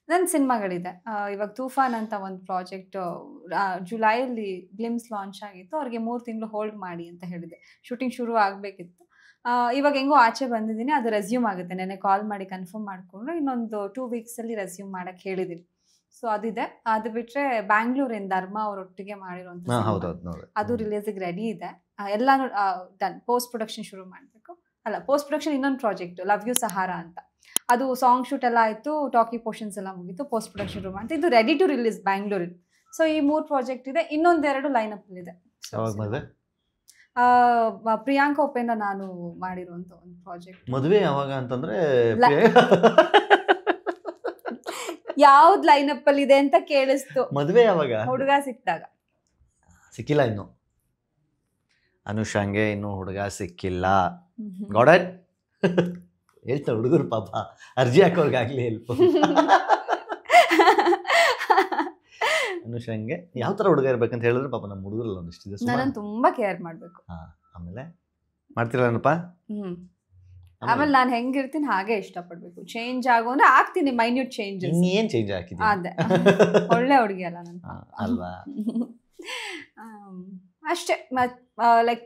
ನನ್ನ ಸಿನಿಮಾಗಳಿದೆ. ಇವಾಗ ತೂಫಾನ್ ಅಂತ ಒಂದು ಪ್ರಾಜೆಕ್ಟ್ ಜುಲೈಯಲ್ಲಿ ಗ್ಲಿಮ್ಸ್ ಲಾಂಚ್ ಆಗಿತ್ತು. ಅವ್ರಿಗೆ 3 ತಿಂಗಳು ಹೋಲ್ಡ್ ಮಾಡಿ ಅಂತ ಹೇಳಿದೆ. ಶೂಟಿಂಗ್ ಶುರು ಆಗಬೇಕಿತ್ತು. ಇವಾಗ ಹೆಂಗೋ ಆಚೆ ಬಂದಿದ್ದೀನಿ, ಅದು ರೆಸ್ಯೂಮ್ ಆಗುತ್ತೆ. ನೆನ್ನೆ ಕಾಲ್ ಮಾಡಿ ಕನ್ಫರ್ಮ್ ಮಾಡಿಕೊಂಡ್ರು, ಇನ್ನೊಂದು 2 ವೀಕ್ಸಲ್ಲಿ ರೆಸ್ಯೂಮ್ ಮಾಡಕ್ಕೆ ಹೇಳಿದ್ದೀನಿ. ಸೊ ಅದಿದೆ. ಅದು ಬಿಟ್ಟರೆ ಬ್ಯಾಂಗ್ಳೂರಿಂದ ಧರ್ಮ ಅವರೊಟ್ಟಿಗೆ ಮಾಡಿರೋಂಥ ಅದು ರಿಲೀಸಿಗೆ ರೆಡಿ ಇದೆ. ಎಲ್ಲಾನು ಡನ್. ಪೋಸ್ಟ್ ಪ್ರೊಡಕ್ಷನ್ ಶುರು ಮಾಡಬೇಕು. ಅಲ್ಲ, ಪೋಸ್ಟ್ ಪ್ರೊಡಕ್ಷನ್ ಇನ್ನೊಂದು ಪ್ರಾಜೆಕ್ಟ್ ಲವ್ ಯು ಸಹಾರಾ ಅಂತ, ಅದು ಸಾಂಗ್ ಶೂಟ್ ಎಲ್ಲ ಆಯಿತು, ಟಾಕಿ ಪೋರ್ಷನ್ಸ್ ಎಲ್ಲ ಮುಗೀತು, ಪೋಸ್ಟ್ ಪ್ರೊಡಕ್ಷನ್ ಶುರು ಮಾಡ್ತೀವಿ. ಇದು ರೆಡಿ ಟು ರಿಲೀಸ್ ಬ್ಯಾಂಗ್ಳೂರಲ್ಲಿ. ಸೊ ಈ 3 ಪ್ರಾಜೆಕ್ಟ್ ಇದೆ, ಇನ್ನೊಂದೆರಡು ಲೈನ್ ಅಪ್ ಇದೆ. ಯಾವಾಗ ಮದುವೆ? ಪ್ರಿಯಾಂಕಾ ಉಪೇಂದ್ರ ನಾನು ಮಾಡಿರುವಂತ ಒಂದು ಪ್ರಾಜೆಕ್ಟ್. ಮದುವೆ ಯಾವಾಗ ಅಂತಂದ್ರೆ ಯಾವ್ದ್ ಲೈನ್ ಅಪ್ ಅಲ್ಲಿ ಇದೆ ಅಂತ ಕೇಳಿಸ್ತು. ಮದುವೆ ಯಾವಾಗ? ಹುಡುಗ ಸಿಕ್ಕಿದಾಗ. ಸಿಕ್ಕಿಲ್ಲ ಇನ್ನು ಅನುಷಾಂಗೆ, ಇನ್ನು ಹುಡುಗ ಸಿಕ್ಕಿಲ್ಲ. Got it? ಹೇಳ್ತಾ ಹುಡುಗರು ಪಾಪ ಅರ್ಜಿ ಹಾಕೋರ್ಗಾಗ್ಲಿ ಹೆಲ್ಪ್. ಅನುಷಂಗೆ ಯಾವ ತರ ಹುಡುಗ ಇರ್ಬೇಕಂತ ಹೇಳಿದ್ರೆ ಪಾಪ ನಮ್ಮ ಹುಡುಗರಲ್ಲ ಒಂದಿಷ್ಟಿದೆ. ನಾನು ತುಂಬಾ ಕೇರ್ ಮಾಡ್ಬೇಕು. ಆಮೇಲೆ ಮಾಡ್ತಿರಲ್ಲಪ್ಪ. ಆಮೇಲೆ ನಾನು ಹೆಂಗಿರ್ತೀನಿ ಹಾಗೆ ಇಷ್ಟಪಡ್ಬೇಕು. ಚೇಂಜ್ ಆಗೋ ಅಂದ್ರೆ ಆಗ್ತೀನಿ, ಮೈನ್ಯೂಟ್ ಚೇಂಜಸ್. ಏನ್ ಚೇಂಜ್ ಹಾಕಿದ್ಯಾ? ಅದೇ ಒಳ್ಳೆ ಹುಡುಗಿ ಅಲ್ಲ ನಾನು ಅಲ್ವಾ? ಅಷ್ಟೇ. ಲೈಕ್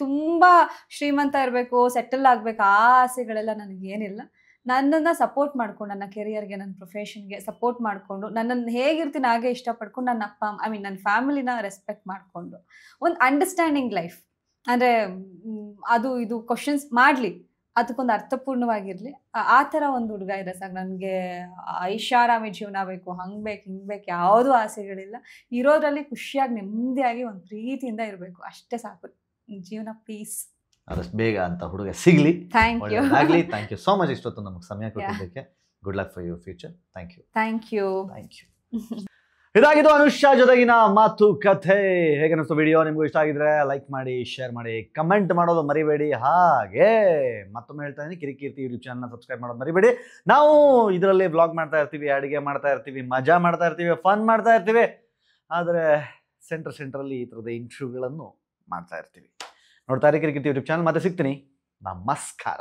ತುಂಬಾ ಶ್ರೀಮಂತ ಇರಬೇಕು, ಸೆಟಲ್ ಆಗ್ಬೇಕು ಆ ಆಸೆಗಳೆಲ್ಲ ನನಗೇನಿಲ್ಲ. ನನ್ನನ್ನು ಸಪೋರ್ಟ್ ಮಾಡ್ಕೊಂಡು, ನನ್ನ ಕೆರಿಯರ್ಗೆ, ನನ್ನ ಪ್ರೊಫೆಷನ್ಗೆ ಸಪೋರ್ಟ್ ಮಾಡಿಕೊಂಡು, ನನ್ನನ್ನು ಹೇಗಿರ್ತೀನಿ ಹಾಗೆ ಇಷ್ಟಪಡ್ಕೊಂಡು, ನನ್ನ ನನ್ನ ಫ್ಯಾಮಿಲಿನ ರೆಸ್ಪೆಕ್ಟ್ ಮಾಡಿಕೊಂಡು ಒಂದು ಅಂಡರ್ಸ್ಟ್ಯಾಂಡಿಂಗ್ ಲೈಫ್. ಅಂದರೆ ಅದು ಇದು ಕ್ವಶನ್ಸ್ ಮಾಡಲಿ, ಅದಕ್ಕೊಂದು ಅರ್ಥಪೂರ್ಣವಾಗಿರಲಿ, ಆ ಥರ ಒಂದು ಹುಡುಗ ಇದೆ ಸಾಕು ನನಗೆ. ಐಷಾರಾಮಿ ಜೀವನ ಬೇಕು, ಹಂಗೆ ಬೇಕು ಹಿಂಗೆ ಬೇಕು, ಯಾವುದೂ ಆಸೆಗಳಿಲ್ಲ. ಇರೋದ್ರಲ್ಲಿ ಖುಷಿಯಾಗಿ ನೆಮ್ಮದಿಯಾಗಿ ಒಂದು ಪ್ರೀತಿಯಿಂದ ಇರಬೇಕು, ಅಷ್ಟೇ ಸಾಕು ಜೀವನ. ಪೀಸ್. ಆದಷ್ಟು ಬೇಗ ಅಂತ ಹುಡುಗ ಸಿಗ್ಲಿ. Thank you. Thank you so much ಇಷ್ಟೊತ್ತು ನಮಗೆ ಸಮಯ ಕೊಟ್ಟಿದ್ದಕ್ಕೆ. Good luck for your future. Thank you. Thank you. Thank you. ಇದಾಗಿದ್ದು ಅನುಷಾ ಜೊತೆಗಿನ ಮಾತುಕತೆ. ಹೇಗೆ ಅನಿಸ್ತು ವಿಡಿಯೋ? ನಿಮಗೂ ಇಷ್ಟ ಆಗಿದ್ರೆ ಲೈಕ್ ಮಾಡಿ, ಶೇರ್ ಮಾಡಿ, ಕಮೆಂಟ್ ಮಾಡೋದು ಮರಿಬೇಡಿ. ಹಾಗೆ ಮತ್ತೊಮ್ಮೆ ಹೇಳ್ತಾ ಇದ್ದೀನಿ, ಕಿರಿಕೀರ್ತಿ ಯೂಟ್ಯೂಬ್ ಚಾನಲ್ನ ಸಬ್ಸ್ಕ್ರೈಬ್ ಮಾಡೋದು ಮರಿಬೇಡಿ. ನಾವು ಇದರಲ್ಲಿ ವ್ಲಾಗ್ ಮಾಡ್ತಾ ಇರ್ತೀವಿ, ಅಡುಗೆ ಮಾಡ್ತಾ ಇರ್ತೀವಿ, ಮಜಾ ಮಾಡ್ತಾ ಇರ್ತೀವಿ, ಫನ್ ಮಾಡ್ತಾ ಇರ್ತೀವಿ. ಆದರೆ ಸೆಂಟ್ರಲ್ಲಿ ಈ ಥರದ ಇಂಟರ್ವ್ಯೂಗಳನ್ನು ಮಾಡ್ತಾ ಇರ್ತೀವಿ. ನೋಡ್ತಾ ಇರಿ ಕಿರಿಕೀರ್ತಿ ಯೂಟ್ಯೂಬ್ ಚಾನಲ್. ಮತ್ತೆ ಸಿಗ್ತೀನಿ. ನಮಸ್ಕಾರ.